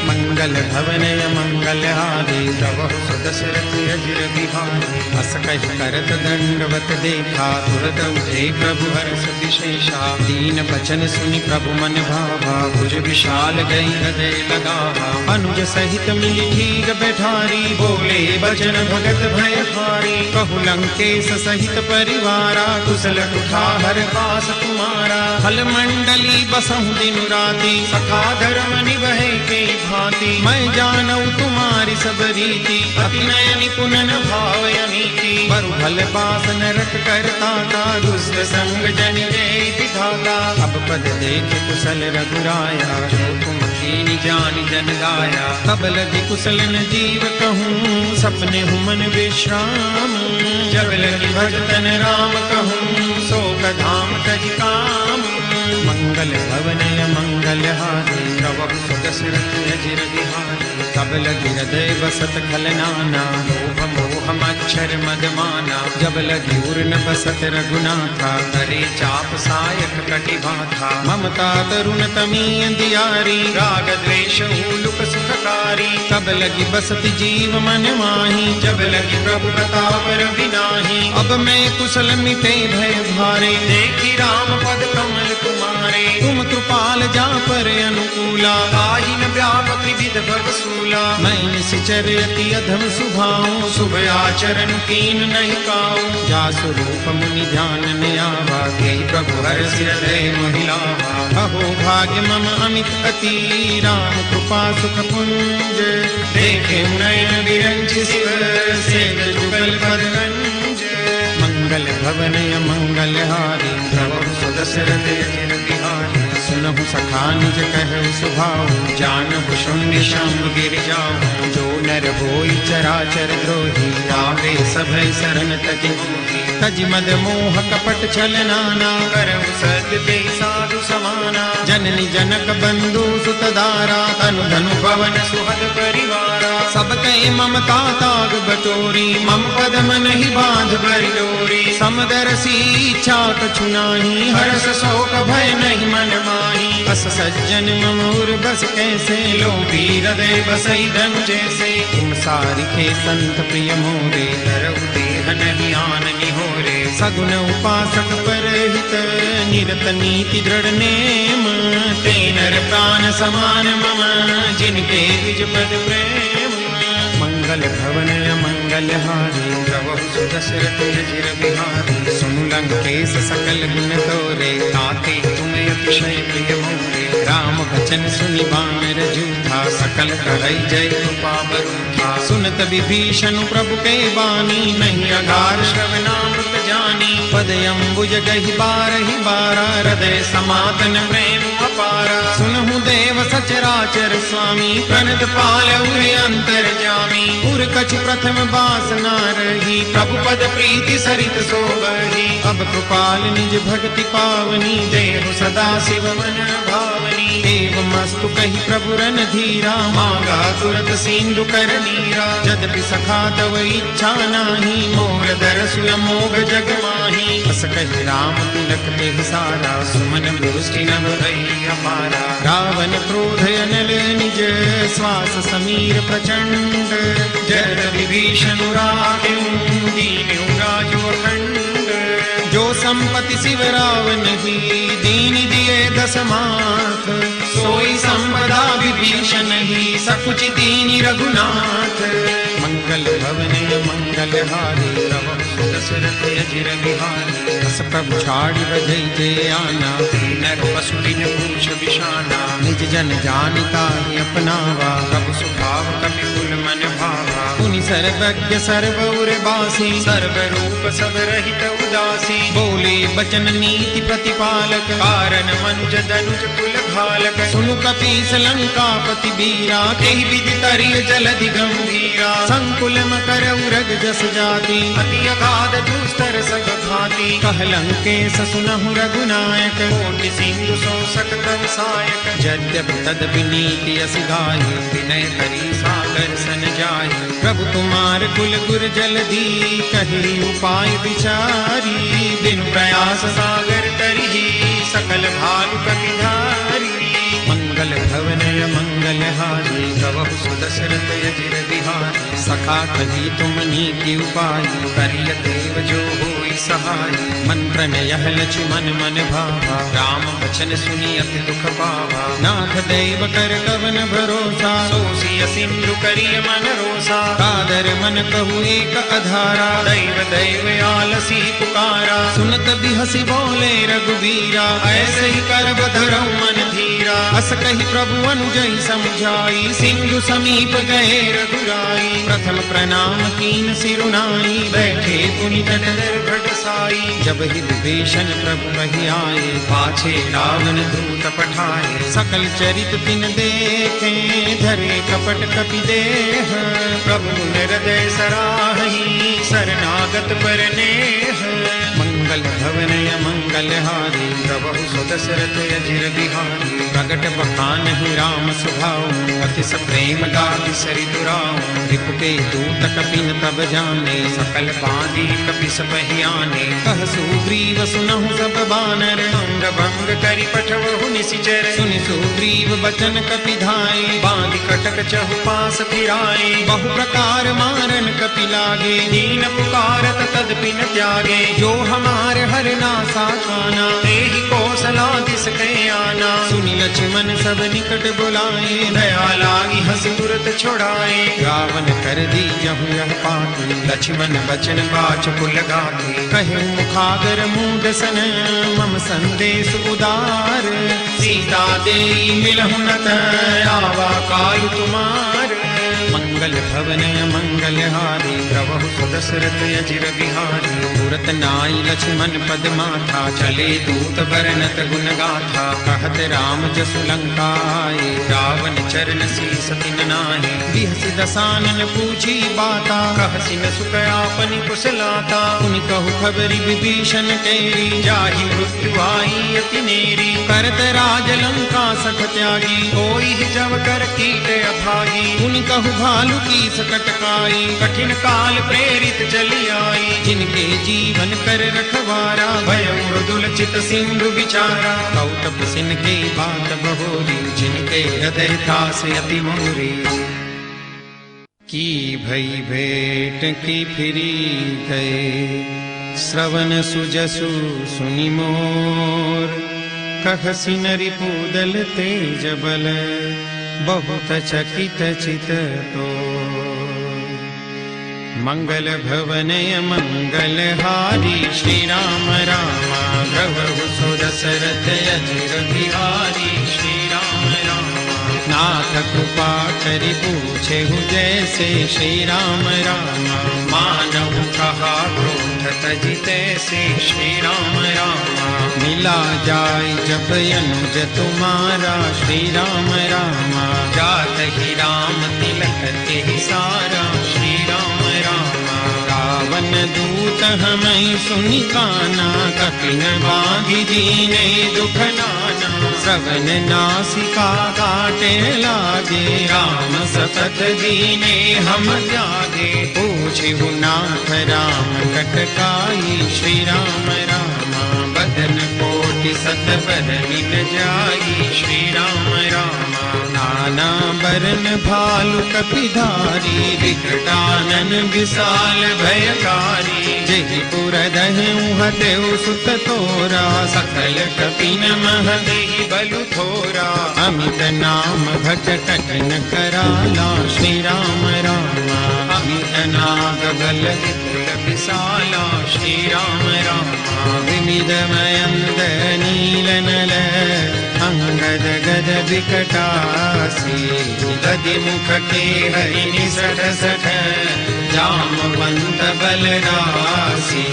मंगल भवनय मंगलहारी प्रभु सुदशरथ अजिर बिहारी। हस कहि करत दंडवत देखा तुरत उठे प्रभु हर्ष विशेषा। दीन बचन सुनि प्रभु मन भावा भुज विशाल गई हृदय लगावा। अनुज सहित मिली ठीक बैठारी बोले बचन भगत भयहारी। कहु लंकेश सहित परिवारा कुशल कुठार पास तुम्हारा। फल मंडली बसहु दिन राति सखा धर्म निभै के भांति। मैं जानऊ तुम्हारी सब रीति अति नय निपुण भावय नीति। बरु भल पास नरक करता था दुष्ट संग जन जय विधाता। अब पद देख कुशल रघुराया जो तुम दीन जान जन गाया। तब लगी कुशलन जीव कहूँ सपने हूँ मन विश्राम। जब लगी भजतन राम कहूँ शोक धाम तज काम। मंगल भवन मंगल हारी प्रभु सुदशरथ अजिर बिहारी। तब लगी हृदय बसत खलनाना लोभ मोह मच्छर मदमाना। जब लगी उर्न बसत रघुनाथा करे चाप सायक कटिभाथा। ममता तरुण तमीय दियारी राग द्वेष लुक सुखकारी। तब लगी बसत जीव मन माही जब लगी प्रभु प्रताप रविनाही। अब मैं कुशल मिटे भय भारे देखी राम पद कमल तुम्हारे। तुम कृपाल जा पर अनुकूला आहि न व्यापक विविध भव सूला। मैं निश्चर अति अधम सुभाऊं शुभ आचरण कीन नहीं काऊं। जा स्वरूप मुनि ध्यान न आवा के प्रभु हर हृदय महिलावा। अहो भाग्य मम अमित अति राम कृपा सुख पुंज। देखे नयन विरंच शिव सेव जुगल पदरंज। मंगल भवन मंगल हारी प्रभु सुदशरथ अजिर बिहारी। सुनहु सखा निज कहु सुभाऊ जानहु शून्य शंभ गिर जाऊं। जो नर होई चराचर द्रोही आवे सभय शरण तज मोही। तज मद मोह कपट छल नाना करहु सद्य साधु समाना। जननी जनक बंधु सुत दारा तनु धनु भवन सुहद परिवारा। सब कहे ममता ताग बटोरी मम पद मन ही बांध भरि डोरी। समदरसी इच्छा कछु नाही हर्ष शोक भय नहीं मन माही। बस सज्जन ममूर बस कैसे लोभी हृदय बसई धन जैसे। तुम सारिखे संत प्रिय मोरे धरऊ देह नहीं आन निहोरे। सगुन उपासक परहित निरत नीति दृढ़ नेम। तेनर प्राण समान मम जिनके द्विज पद प्रेम। मंगल भवन मंगल हारी प्रभु सुदशरथ अजिर बिहारी। सुनु लंकेश सकल गुण तोरे ताते तुम अतिशय प्रिय मोरे। राम वचन सुनि बानर जूठा सकल कहै जय कृपा बरूठा। सुनत विभीषण प्रभु के बानी नहीं अगार श्रवणामृत जानी। पद अम्बुज गहि बारहि बारा हृदय समातन प्रेम अपारा। सुनहु देव सचराचर स्वामी प्रणत पालउ अंतर जामी। पुर कछ प्रथम बासना रही प्रभु पद प्रीति सरित सोबही। अब कृपाल निज भक्ति पावनी देव सदा शिव मन भावनी। एवं मस्तु कही प्रभु रन धीरा मांगा तुरत सिंधु कर नीरा। यद्यपि सखा तव इच्छा नाही मोर दरसु अमोघ जग माही। अस कहि राम तिलक ते सारा सुमन दृष्टि नभ भई अपारा। रावण क्रोध अनल निज श्वास समीर प्रचंड। जय विभीषण राखें दीन्यु राजो अखंड। जो संपत्ति शिव रावण ही दीन दिए दस माथ। सोई संपदा विभीषण ही सकुच दीनि रघुनाथ। मंगल भवन मंगल हारी प्रभु सुदशरथ अजिर बिहारी। अस प्रभु छाड़ी बजई जे आना नर पशु बिन पूछ बिशाना। निज जन जानिता ही अपनावा प्रभु स्वभाव कपि कुल मन भावा। पुनि सर्वज्ञ सर्वउर बासी सर्व रूप सब रहित उदासी। बोले बचन नीति प्रतिपालक कारण मनुज दनुज कुल घालक। सुनु कपीस लंकापति बीरा तेहि विधि तरिय जलधि गंभीरा। संकुल मकर उरग जस जाति अति अगाध दुस्तर सग घाति। कह लंकेश सुनहु रघुनायक कोटि सिंधु सो सकत सायक। यद्यपि तदपि नीति अस गाई विनय करी सागर सन जाई। प्रभु तुम्हार कुल गुर जलधि कही उपाय विचारी। बिनु प्रयास सागर तरही सकल भालु कपिधारी। मंगल भवन मंगल हारी प्रभु सुदशरथ अजिर बिहारी। सखा कही तुम नीति उपाय करिय देव जो होई सहाय। मंत्र न यह लक्ष्मण मन भावा राम वचन सुनि अति दुख पावा। नाथ देव कर कवन भरोसा सोसिय सिंधु करिय मन रोसा। कादर मन कहु एक अधारा दैव दैव आलसी पुकारा। सुनत बिहसी बोले रघुवीरा ऐसे ही कर बधरऊ मन धीरा। अस कही प्रभु अनुजई समझाई सिंधु समीप गए रघुराई। प्रथम प्रणाम कीन सिरुनाई बैठे पुनि तट भट सा। बरसाई। जब ही विभीषण प्रभु वही आए, पाछे रावण दूत पठाए। सकल चरित तिन देखे, धरे कपट कपि देह। प्रभु हृदय सराही, शरणागत पर नेह। मंगल भवन मंगल हारी, प्रभु सुदशरथ अजिर बिहारी। प्रगट बखान ही राम स्वभाव, अति प्रेम दाति सरि दुराव। रिपुके दूत कपिन तब जाने, सकल बांधी कपि सपहि आने। कह सुग्रीव सुनहु सब बानर, अंग भंग करि पठवहु निशिचर। सुनि सुग्रीव बचन कपि धाये, बांधि कटक चहुपास फिराए। बहु प्रकार मारन कपि लागे, दीन पुकारत तदपि न त्यागे। जो हमार हर नासा खाना, तेहि कौशलादिस कै आना। सुनि लक्ष्मण सब निकट बुलाए, दया लागी हंस तुरत छुड़ाए। रावण कर दी जहु यह पाती, लक्ष्मण बचन बाचु लगाते। कहे मुखागर मूढ़ सन, मम संदेश उदार। सीता देई मिलहु न तै, आवा काल तुम्हार। मंगल भवन मंगल हारी, प्रभु सुदशरथ अजिर बिहारी। तुरत नाई लक्ष्मण पद माथा, चले दूत बरनत गुण गाथा। कहत राम जसु लंका आए, रावण चरण शीस तिन नाहि। बिहसि दसानन पूछी बाता, कहसि न सुख आपनि कुशलाता। उन कहु खबरि विभीषण तेरी, जाहि मृत्यु आई अति नेरी। करत राज लंका सख त्यागी, कोई जब कर कीट अभागी। उन कहु भालु की सकट काई, कठिन काल प्रेरित चली आई। जिनके जीवन कर रखवारा, भय मृदुल चित सिंधु विचारा। कौतप सिन के बात बहोरी, जिनके हृदय दास अति मोरी। की भई भेंट की फिरी गए, श्रवण सुजसु सुनि मोर। कहसि नरिपुदल तेज बल, बहुत चकित चित तो। मंगल भवनय मंगल हारी, श्री राम रामा प्रभु सुदशरथ अजिर बिहारी। श्री राम रामा नाथ कृपा करि पूछेहु जैसे। श्री राम रामा मानहु कहा क्रोध तजि तैसे। श्री राम रामा मिला जाय जब अनुज तुम्हारा। श्री राम रामा जात ही राम तिलक तेहि सारा। श्री राम रामा रावण दूत हमें सुनि काना, कपिन बांधि दीने दुख नाना। श्रवण नासिका काटे लागे, राम सतत दीने हम त्यागे। पूछिहु नाथ राम कटकाई, श्री राम रामा बदन कोटि सत बरनि न जाई। श्री राम रामा नाना बरन भालु कपिधारी, विकटानन विशाल भयकारी। जेहि पुर दहु हतेउ सुत तोरा, सकल कपिन मह देहि बलु थोरा। अमित नाम भज कठिन कराला, श्री राम रामा अमित नाग बल विपुल विशाला। श्री राम रामा विविध मयंद नील नल, अंगद गद विकटासी। गदि मुख के हरि निसठ सठ, जामवंत बलरासी।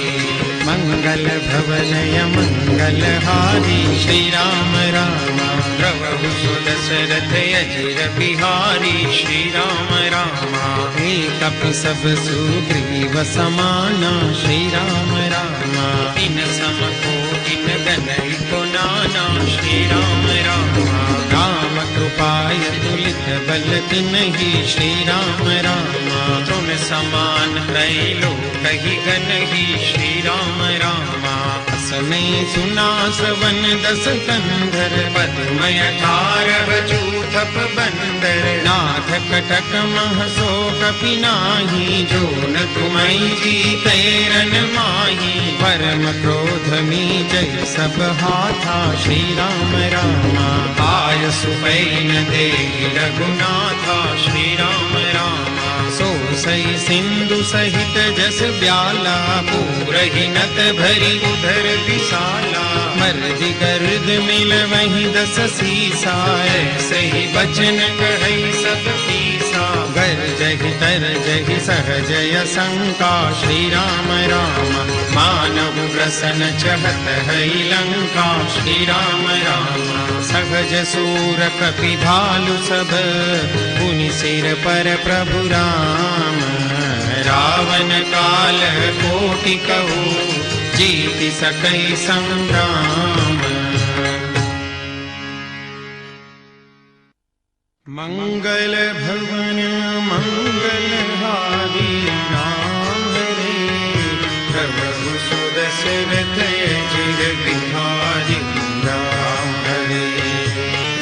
मंगल भवनय मंगल हारी, श्री राम रामा प्रभु सुदशरथ अजिर बिहारी। श्री राम रामा एक कपि सब सुग्रीव समाना। श्री राम रामा इन सम कोटि गनहि को नाना। श्री राम रामा राम कृपाय तुलित बल तिन्हि। श्री राम रामा तुम समान त्रैलो कहि गनहि। श्री राम रामा असने सुना श्रवण दस कंधर, पद्मय 18 चूथप बंदर। नाथ कटक मह सो कपि नाही, जो न तुम्हि जीते रन माही। परम क्रोध मी जय सब हाथा। श्री राम रामा आय सुपैन देहि रघुनाथा। श्री राम रामा सो सई सिंधु सहित जस ब्याला, पूरहि नत भरी उधर विशाला। मर्दि गर्द मिल वही दस सीसा, ऐसहि बचन कहै सब कीसा। गरजहि तरजहि सहजय शंका, श्री राम रामा मानहु बसन चहत है लंका। श्री राम राम सहज सूर कपि भालु सब, पुनि सिर पर प्रभु राम। रावण काल कोटि कहु, जीत सकै संग्राम। मंगल भवन मंगलहारी राम हरे, प्रभु सुदशरथ चिर बिहारी राम हरे।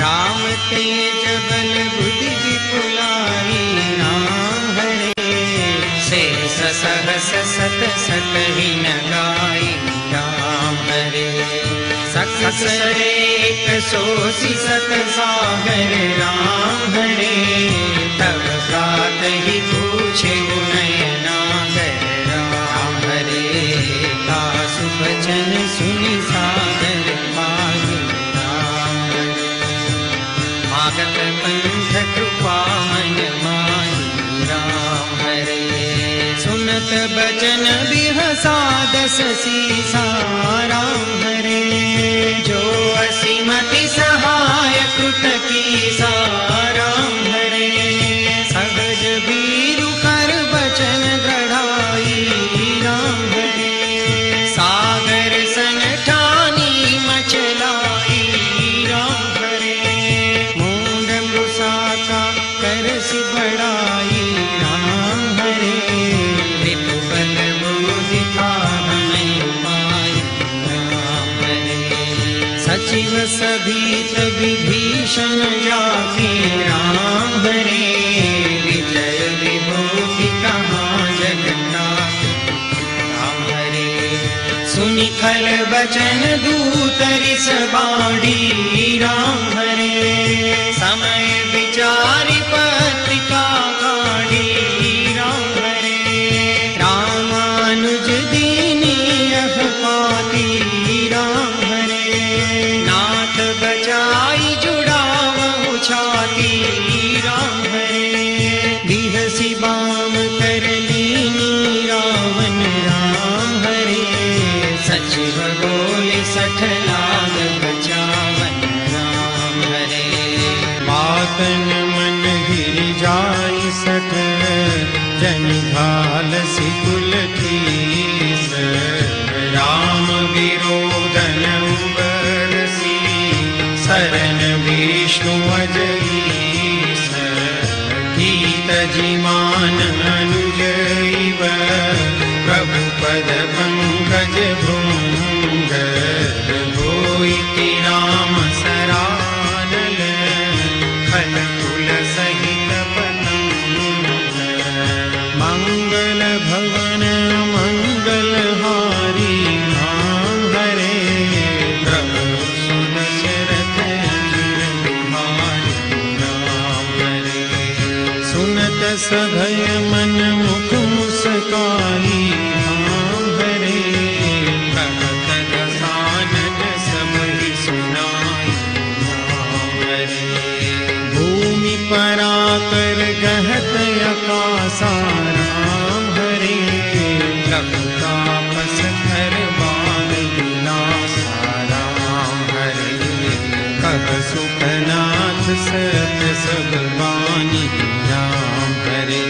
राम तेज बल बुद्धि विपुलाई राम हरे, शेष सहस सत सकहि न गाई राम हरे। सकसरेक सोसी सत सागर राम हरे, तब प्रात ही पूछे नयनागर राम हरे। दासु बचन सुनि सागर पाहि राम हरे, मागत पंथ कृपा मन माहि राम हरे। सुनत बचन बिहसा दस सीसा राम हरे, जो असीमति सहाय कृत कीसा राम हरे। सहज भीरु कर बचन गढ़ाई राम हरे, सागर सन ठानी मचलाई राम हरे। मूंड मृषा का करसि बढ़ाई राम हरे, रिपु बल बुद्धि हमें पाई राम हरे। सचिव सभीत विभीषण जाति राम हरे, विजय विभूति कहाँ जगन्नाथ राम हरे। सुनि खल बचन दूत रिस बाड़ी राम हरे, समय विचारि पत्रिका काढ़ी राम हरे। रामानुज दीनी यह पाती राम हरे, नाथ बचाई जुड़ावहु छाती राम हरे। बिहसी बाम कर लीनी रावण राम हरे, सचिव बोले सठ लाग बचावन राम हरे। मातन मन गिर जाई सठ, जनि घाल सिकुल कीस। राम विरोधन उबरसी, शरण विष्णु अजईस। गीत जिमान अनुजैव, प्रभु पद पंकज भृंग। होइति राम सरानल, खल कुल सहित पतंग। मंगल भवन मंगलहारी राम हरे, प्रभु सुदशरथ चिर बिहारी राम हरे। सुनत सभय मन मुख मुस्काई राम हरे, कहत दसानन सबहि सुनाई राम हरे। भूमि पराकर गहत आकाशा राम हरे, लंकापस धर बाण विनाशा राम हरे। कह सुखनाथ सत सब बानी राम हरे,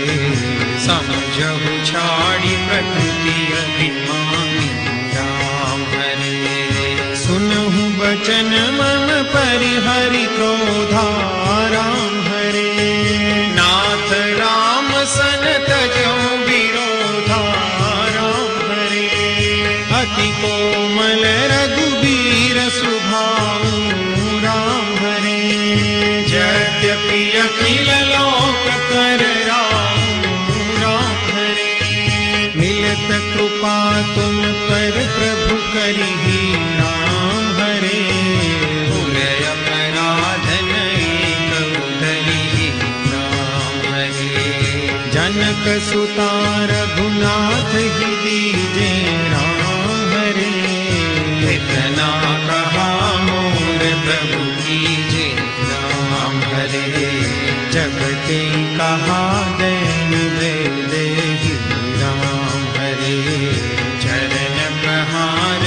समझहु छाड़ी प्रकृति अभिमानी राम हरे। सुनहु बचन मम परिहरि क्रोधा राम हरे, नाथ राम सन तजहु विरोधा राम हरे। अति कोमल रघुबीर सुभाऊ राम हरे, यद्यपि अखिल लोक कर राम हरे। मिलत कृपा तुम पर प्रभु करिहि राम हरे, भूलय अपराध नहीं कबू धरिहि राम हरे। जनक सुता रघुनाथ ही दीजे राम हरे, इतना कहा मोर प्रभु कीजे राम हरे। जगते कहा दैन दे राम हरे, चरण प्रहार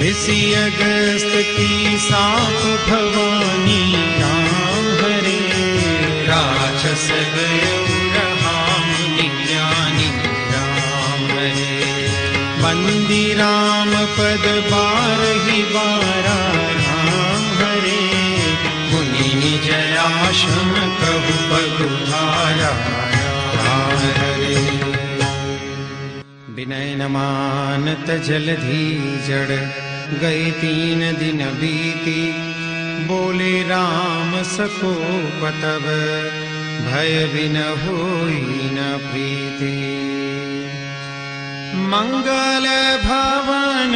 ऋषि अगस्त की साप भवानी राम हरे, राक्षस गयुरहाम ज्ञानी राम हरे, बंदी राम पद बारहि बारा राम हरे, मुनि निज आश्रम कहु पगुधारा राम हरे। विनय न मानत जलधि जड़, गए 3 दिन बीती, बोले राम सकोप तब, भय बिन होई न प्रीति। मंगल भवन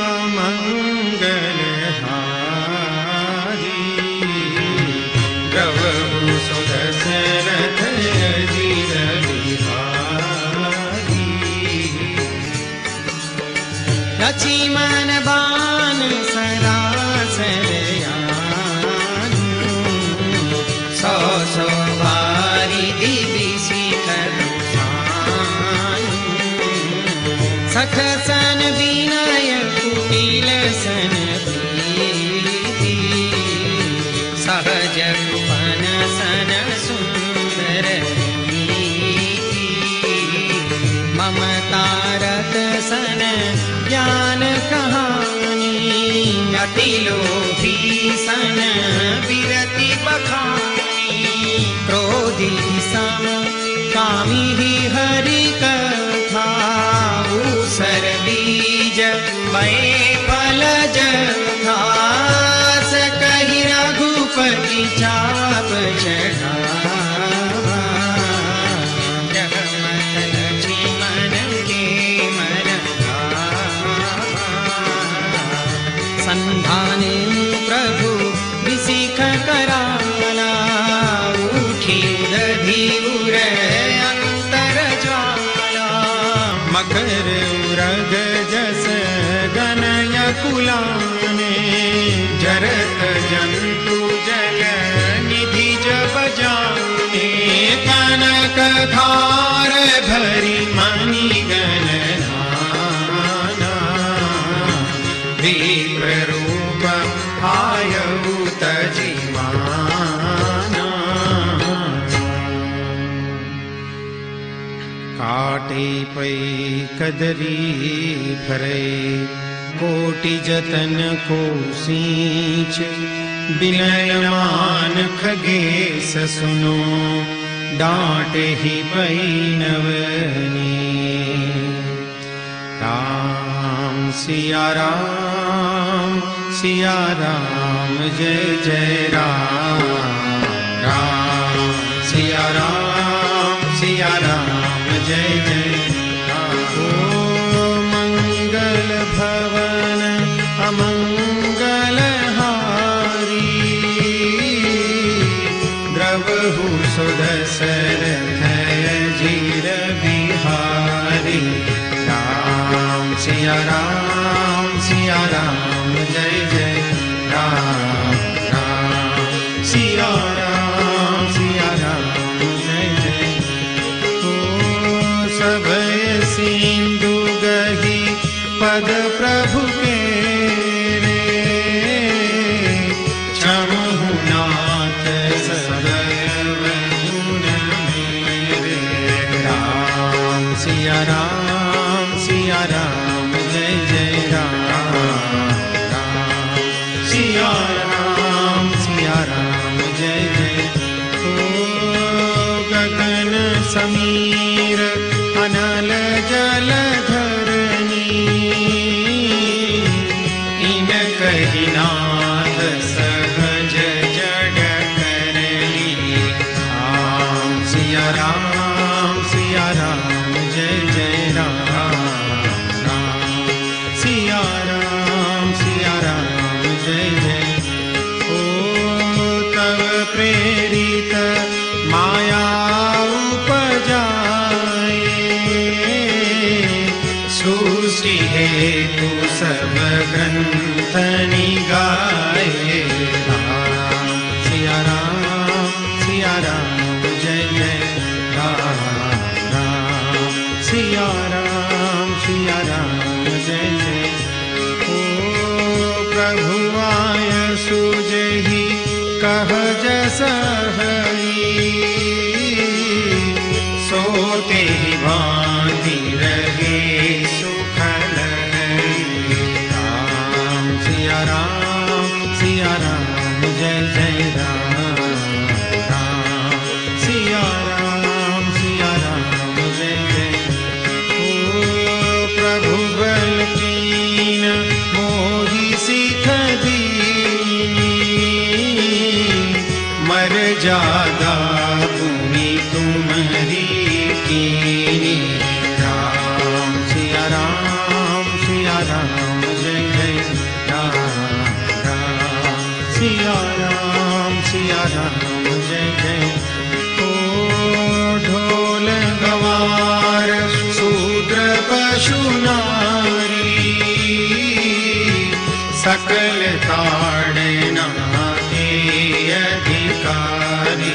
अमंगल हारी, द्रवहु सुदशरथ अजिर बिहारी, लक्ष्मण बाण सरासर यान, 100 भारी दिविशिखर सान, सखसन विनय कुटिल सन प्रीति, सहज रूपन सन सुंदर नीति, ममता रत सन ज्ञान कहानी, अति लोभी सन विरति बखानी, क्रोधी सम कामी ही हरि कथा, ऊसर बीज मय फल घास कहि रघुपति चाप चढ़ावा, जगमत लक्ष्मण के मन भावा, संधाने प्रभु विशिख कराला, उठी दधि उर अंतर ज्वाला, मकर उरग जस गनय कुलाने, जरत जंतु जल निधि जब जाने, कनक धार भरी मणि गणना, विप्र रूप आयु तजिमाना, काटे पै कदरी फरे, कोटि जतन को सींच, विनय मान खगेश सुनो, डांटे ही पै नवनी। राम सिया राम जय जय राम, राम सिया राम जय जय राम। ओ मंगल भवन अमंगल हारी, द्रवहु सुदशरथ अजिर बिहारी, राम सिया राम जय जय राम, राम सिया राम जय जय। ओ सभय सिंधु गही पद प्रभु के रे, क्षमहु नाथ सदय गुण मेरे, राम सिया राम जय जय राम, राम सिया राम जय जय। ओ गगन समीर अनल जल धरनी, इन कहि नाथ सहज जग करनी, राम सिया राम जय जय राम, राम सिया राम जय जय। ओ तव प्रेरित माया उपजाए, सृष्टि हेतु सब ग्रंथ निगाए, राम सिया राम जय जय राम, राम सिया राम जय जय। ओ प्रभु आय सुजहि कह जस हरि, सोते भांति रहे सुखल राम सिया राम जय जय राम राम सिया राम जय जय। ओ प्रभु बल कीन मोहि सिख दीनी, मर जादा भूमि तुम्हारी कीनी। राम सिया राम जय जय राम राम सिया राम जय जय। ओ ढोल गवार शूद्र पशु नारी, सकल ताड़ना के अधिकारी।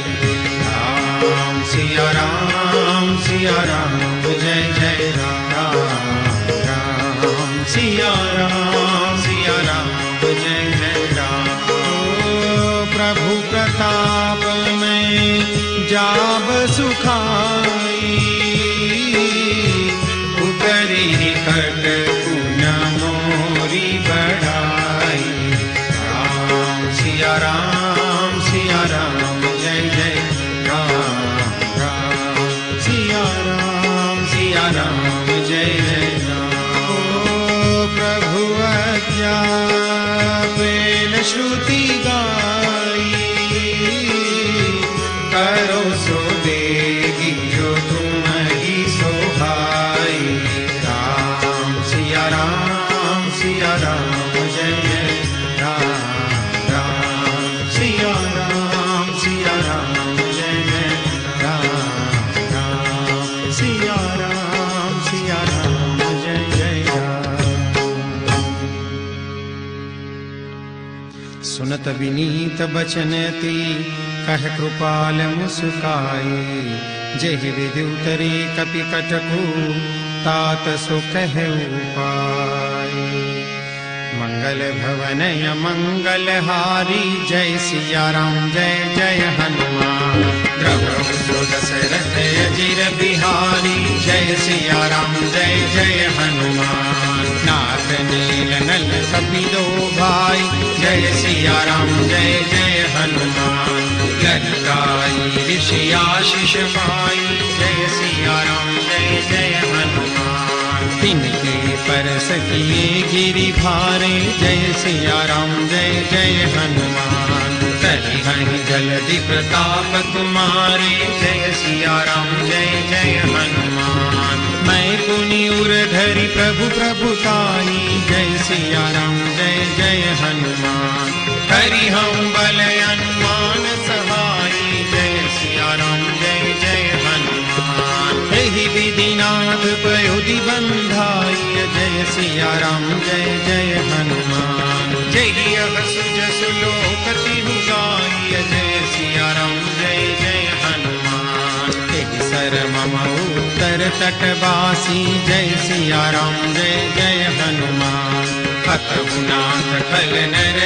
राम सिया राम जय जय राम राम सिया राम जय जय राम। ओ प्रभु प्रताप में जाब सुखाई, उतरी कट पुन मोरी बढ़ाई। राम सिया राम जय जय राम राम सिया राम जय जय राम। ओ प्रभु आज्ञा बेल श्रुति गाई, करो सो देगी जो तुम्हारी सोहाई। राम सिया राम जय जय राम राम सिया राम जय जय राम राम सिया राम जय जय राम। सुनत विनीत बचनती कह कृपाल मुस्काई, जेहि विधि उतरे कपि कटकु तात सो कह उपाय। मंगल भवन मंगल हारी, जय सिया राम जय जय हनुमान। द्रवहु सो दशरथ अजिर बिहारी, जय सिया राम जय जय हनुमान। नाथ नील नल कपि दो भाई, जय सिया राम जय जय हनुमान। लंकाई ऋषि आशीष पाई, जय सिया राम जय जय हनुमान। तिनके परस किए गिरि भारे, जय सिया राम जय जय हनुमान। तरिहनि जलधि प्रताप तुम्हारे, जय सिया राम जय जय हनुमान। मैं पुनि उर धरि प्रभु प्रभुताई, जय सिया राम जय जय हनुमान। हरि हम बल अनुमान सहाई, जय सिया राम जय जय हनुमान। यही विधिनाथ पयोधि बंधाई, जय सिया राम जय जय हनुमान। जय सुज सुलोक तिहु गाई, जय सिया राम जय जय हनुमान। तेहि सर मम उत्तर तटवासी, जय सिया राम जय जय हनुमान। अतहु नाथ खल नर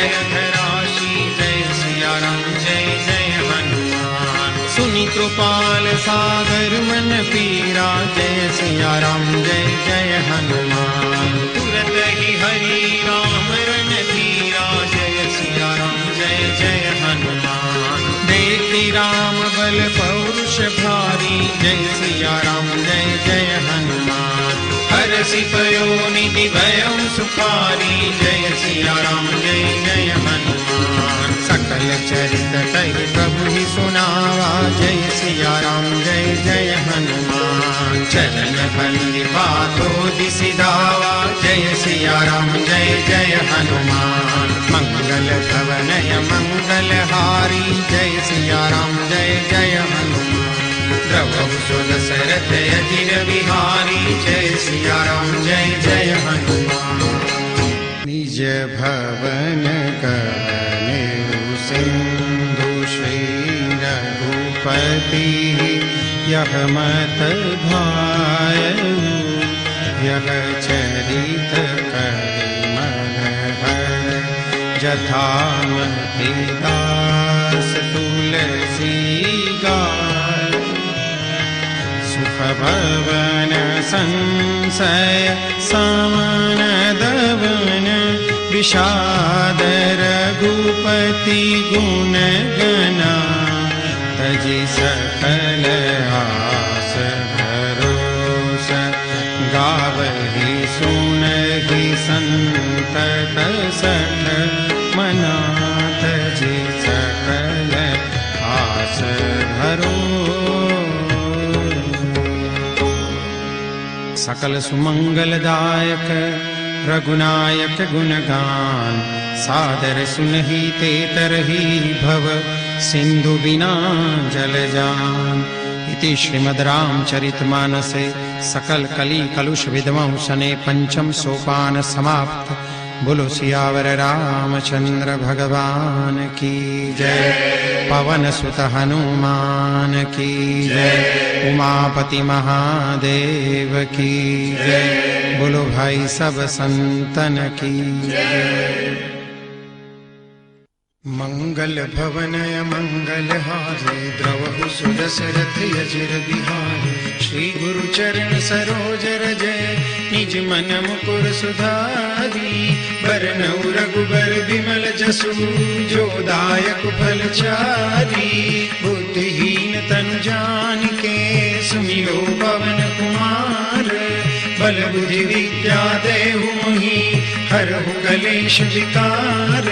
राशि, जय सिया राम जय जय हनुमान। सुनि कृपाल सागर मन पीरा, जय सिया राम जय जय हनुमान। तुरत ही हरि राम रन धीरा, जय सिया राम जय जय हनुमान। देखि राम बल पौरुष भारी, जय सिया राम जय जय हनुमान। हरषि पयोनिधि भयउ सुखारी, जय सिया राम जय जय हनुमान। सकल चरित कहि प्रभु ही सुनावा, जय सिया राम जय जय हनुमान। चरण बंदी बातो दिसि धावा, जय सिया राम जय जय हनुमान। मंगल भवनय मंगल हारी, जय सिया राम जय जय हनुमान। द्रवहु सो दशरथ अजिर बिहारी, जय सिया राम जय जय हनुमान। निज भवन कहने सिंधु श्री रघुपति, यह मत भायउ यह चरित करि मन हर। जथामति दास तुलसी गाय। सुख भवन संशय समन दवन विषाद रघुपति गुण गना। तजि सकल आस भरोस गावहि सुनहि संतत सठ मना। तजि सकल आस भरोस। सकल सुमंगलदायक रघुनायक गुणगान। सादर सुनहि ते तरहि भव सिंधु बिना जल जान। इति श्रीमद् रामचरितमानसे सकल कली कलुष विध्वंसने पंचम सोपान समाप्त। बोलो सियावर रामचंद्र भगवान की जय। पवन सुत हनुमान की जय। उमापति महादेव की जय। बोलो भाई सब संतन की जय। मंगल भवनय मंगल हारे द्रवहु सुदशरथ यजिर बिहारे। श्री गुरु चरण सरोज रजय निज मन मुकुर सुधारी। बरनउँ रघुबर बिमल जसु जो दायक फल चारी। बुद्धिहीन तनु जानिके सुमिरो पवन कुमार। बल बुद्धि विद्या देहु मोहि हरहु कलेश विकार।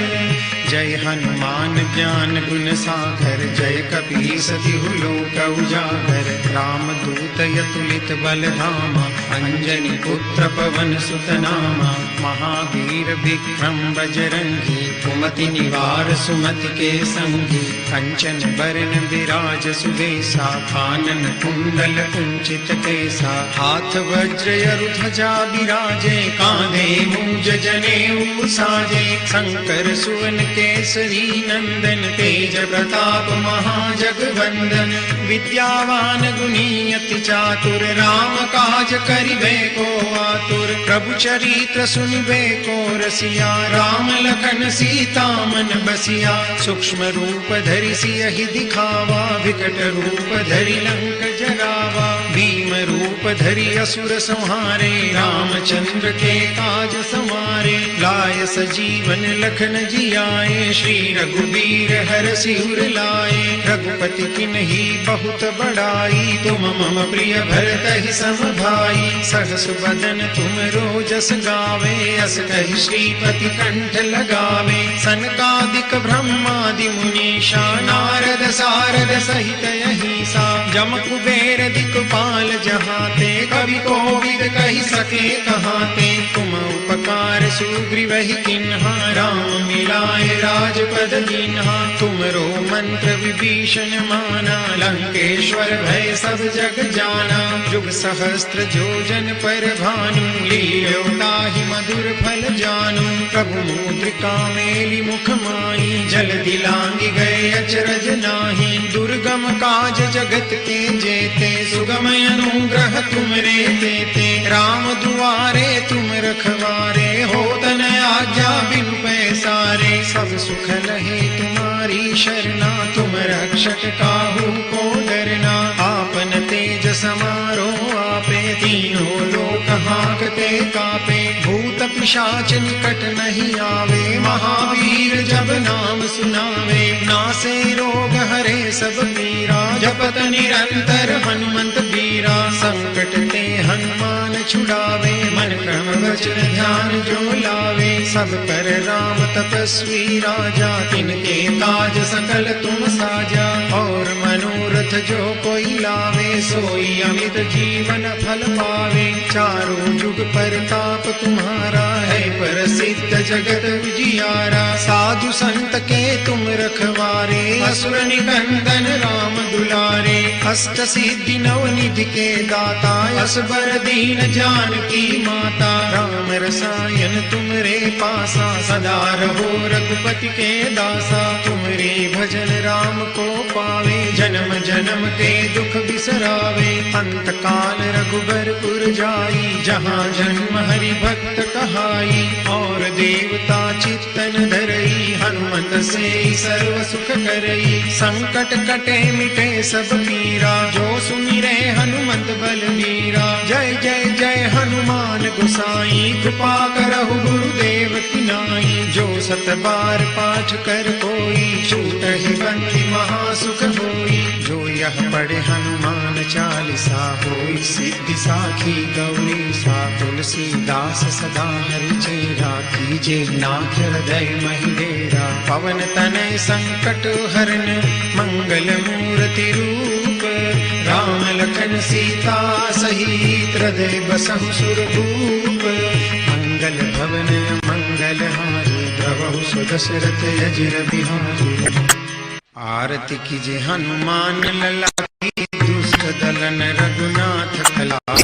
जय हनुमान ज्ञान गुण सागर। जय कपीस तिहु लोक उजागर। राम दूत अतुलित बल धामा। अंजनी पुत्र पवन सुत नामा। महावीर विक्रम बजरंगी। कुमति निवार सुमति के संगी। कंचन बरन विराज सुबेसा। कानन कुंडल कुंचित केसा। हाथ वज्र अरु ध्वजा बिराजे। कांधे मूंज जनेऊ साजे। शंकर सुवन केसरी नंदन। तेज प्रताप महाजगवंदन। विद्यावान गुणी अति चातुर। राम काज करिबे को आतुर। प्रभु चरित्र सुनिबे को रसिया। राम लखन सीता मन बसिया। सूक्ष्म रूप धरि सियहि दिखावा। विकट रूप धरि लंक जरावा। भीम रूप धरि असुर संहारे। रामचंद्र के काज समारे। लाय सजीवन लखन जियाए। श्री रघुबीर हरषि उर लाए। रघुपति किन्ही बहुत बड़ाई। तुम मम प्रिय भरतहि सम भाई। सहस बदन तुमरो जस गावे। अस कहि श्रीपति कंठ लगावे। सनकादिक ब्रह्मादि मुनीषा। नारद सारद सहित अहिसा। जम कुबेर दिक्पाल जहाते। कवि कोविद कहि सके कहाते। तुम उपकार सुग्रीवहि किन्हा। राम मिलाए राजपद दीन्हा। तुमरो मंत्र विभीषण माना। लंकेश्वर भय सब जग जाना। जुग सहस्त्र जोजन पर भानु। लील्यो ताहि मधुर फल जानू। प्रभु मुद्रिका मेलि मुख माहि। जलधि लांघि गए अचरज नाही। दुर्गम काज जगत के जेते। सुगम अनुग्रह तुमरे तेते। राम दुआरे तुम रखवारे। होत न आज्ञा बिनु पैसारे। सब सुख लहे तुम्हारी शरणा। तुम रक्षक काहू को डरना। आपन तेज समारो आपे। तीनों लोक हांकते कापे। भूत पिशाच निकट नहीं आवे। महावीर जब नाम सुनावे। नासे रोग हरे सब पीरा। जपत निरंतर हनुमंत बीरा। संकट ते हनुमान छुड़ावे। मन क्रम वचन ध्यान जो लावे। सब पर राम तपस्वी राजा। तिनके काज सकल तुम साजा। और मनोरथ जो कोई लावे। सोई अमित जीवन फल पावे। चारों जुग परताप तुम्हारा है। प्रसिद्ध जगत उजियारा। साधु संत के तुम रखवारे। असुर निकंदन राम दुलारे। अष्ट सिद्धि नव निधि के दाता। असबर दीन जानकी माता। राम रसायन तुमरे पासा। सदा रहो रघुपति के दासा। तुमरे भजन राम को पावे। जन्म जन्म के दुख बिसरावे। अंत काल रघुबरपुर जाई। जहाँ जन्म हरि भक्त कहाई। और देवता चित्तन धरई। सर्व सुख करई, संकट कटे मिटे सब पीरा, जो सुमिरे हनुमंत बलबीरा। जय जय जय हनुमान गोसाई, कृपा करहु गुरुदेव की नाई। जो सत बार पाठ कर कोई, छूटहि बंदी महासुख होई। जो यह पढ़े हनुमान चालीसा, होई सिद्धि साखी गौरी सा। तुलसीदास सदा हरि चेरा, कीजे नाथ हृदय महि डेरा। पवन तनय संकट हरन, मंगल मूर्ति रूप। राम लखन सीता सहित, हृदय बसहु सुरभूप। मंगल भवन मंगल हारी, प्रभु सुदशरथ अजिर बिहारी। आरती कीजे हनुमान लला की, दुष्ट दलन रघुनाथ कला।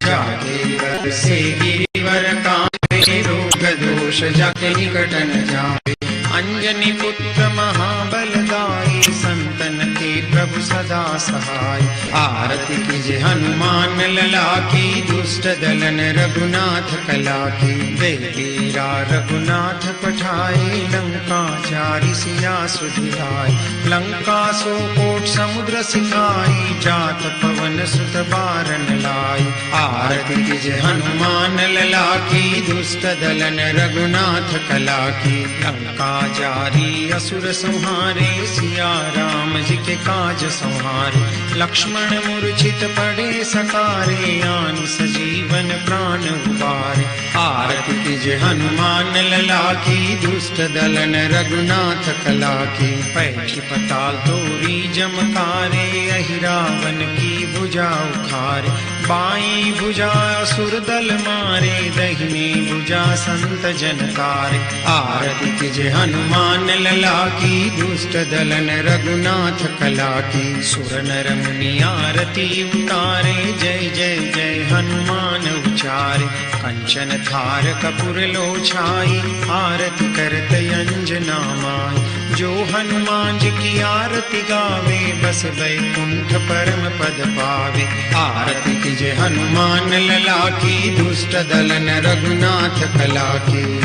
जाके से गिरिवर कांपे, रोग दोष जाके निकट न जाए। अंजनी पुत्र महाबलदाई, संतन के प्रभु सदा सहाय। आरती कीजे हनुमान लला की, दुष्ट दलन रघुनाथ कला की। देवीरा रघुनाथ पठाए, लंका चारि सिया सुधियाए। लंका सो कोट समुद्र सिखाई, जात पवन सुत बारन लाई। आरती कीजे हनुमान लला की, दुष्ट दलन रघुनाथ कला की। लंका जारी असुर संहारे, सिया राम जी के काज संहारे। लक्ष्मण मूर्छित पड़े सकारे, आन सजीवन प्राण उबारे। आरती कीजे हनुमान लला की, दुष्ट दलन रघुनाथ कला की। पैठी पताल तोरी जमकारे, अहि रावण की भुजा उखारे। बाई भुजा असुर दल मारे, दहिनी भुजा संत जनकारे। आरती कीजे हनुमान लला की, दुष्ट दलन रघुनाथ कला की। सुर नर मुनि आरती उतारे, जय जय जय हनुमान उचारे। कंचन थार कपूर लोछाई, आरती करत अंजना माई। जो हनुमान जी की आरती गावे, बस बैकुंठ परम पद पावे। आरती कीजे हनुमान लला की, दुष्ट दलन रघुनाथ कला की।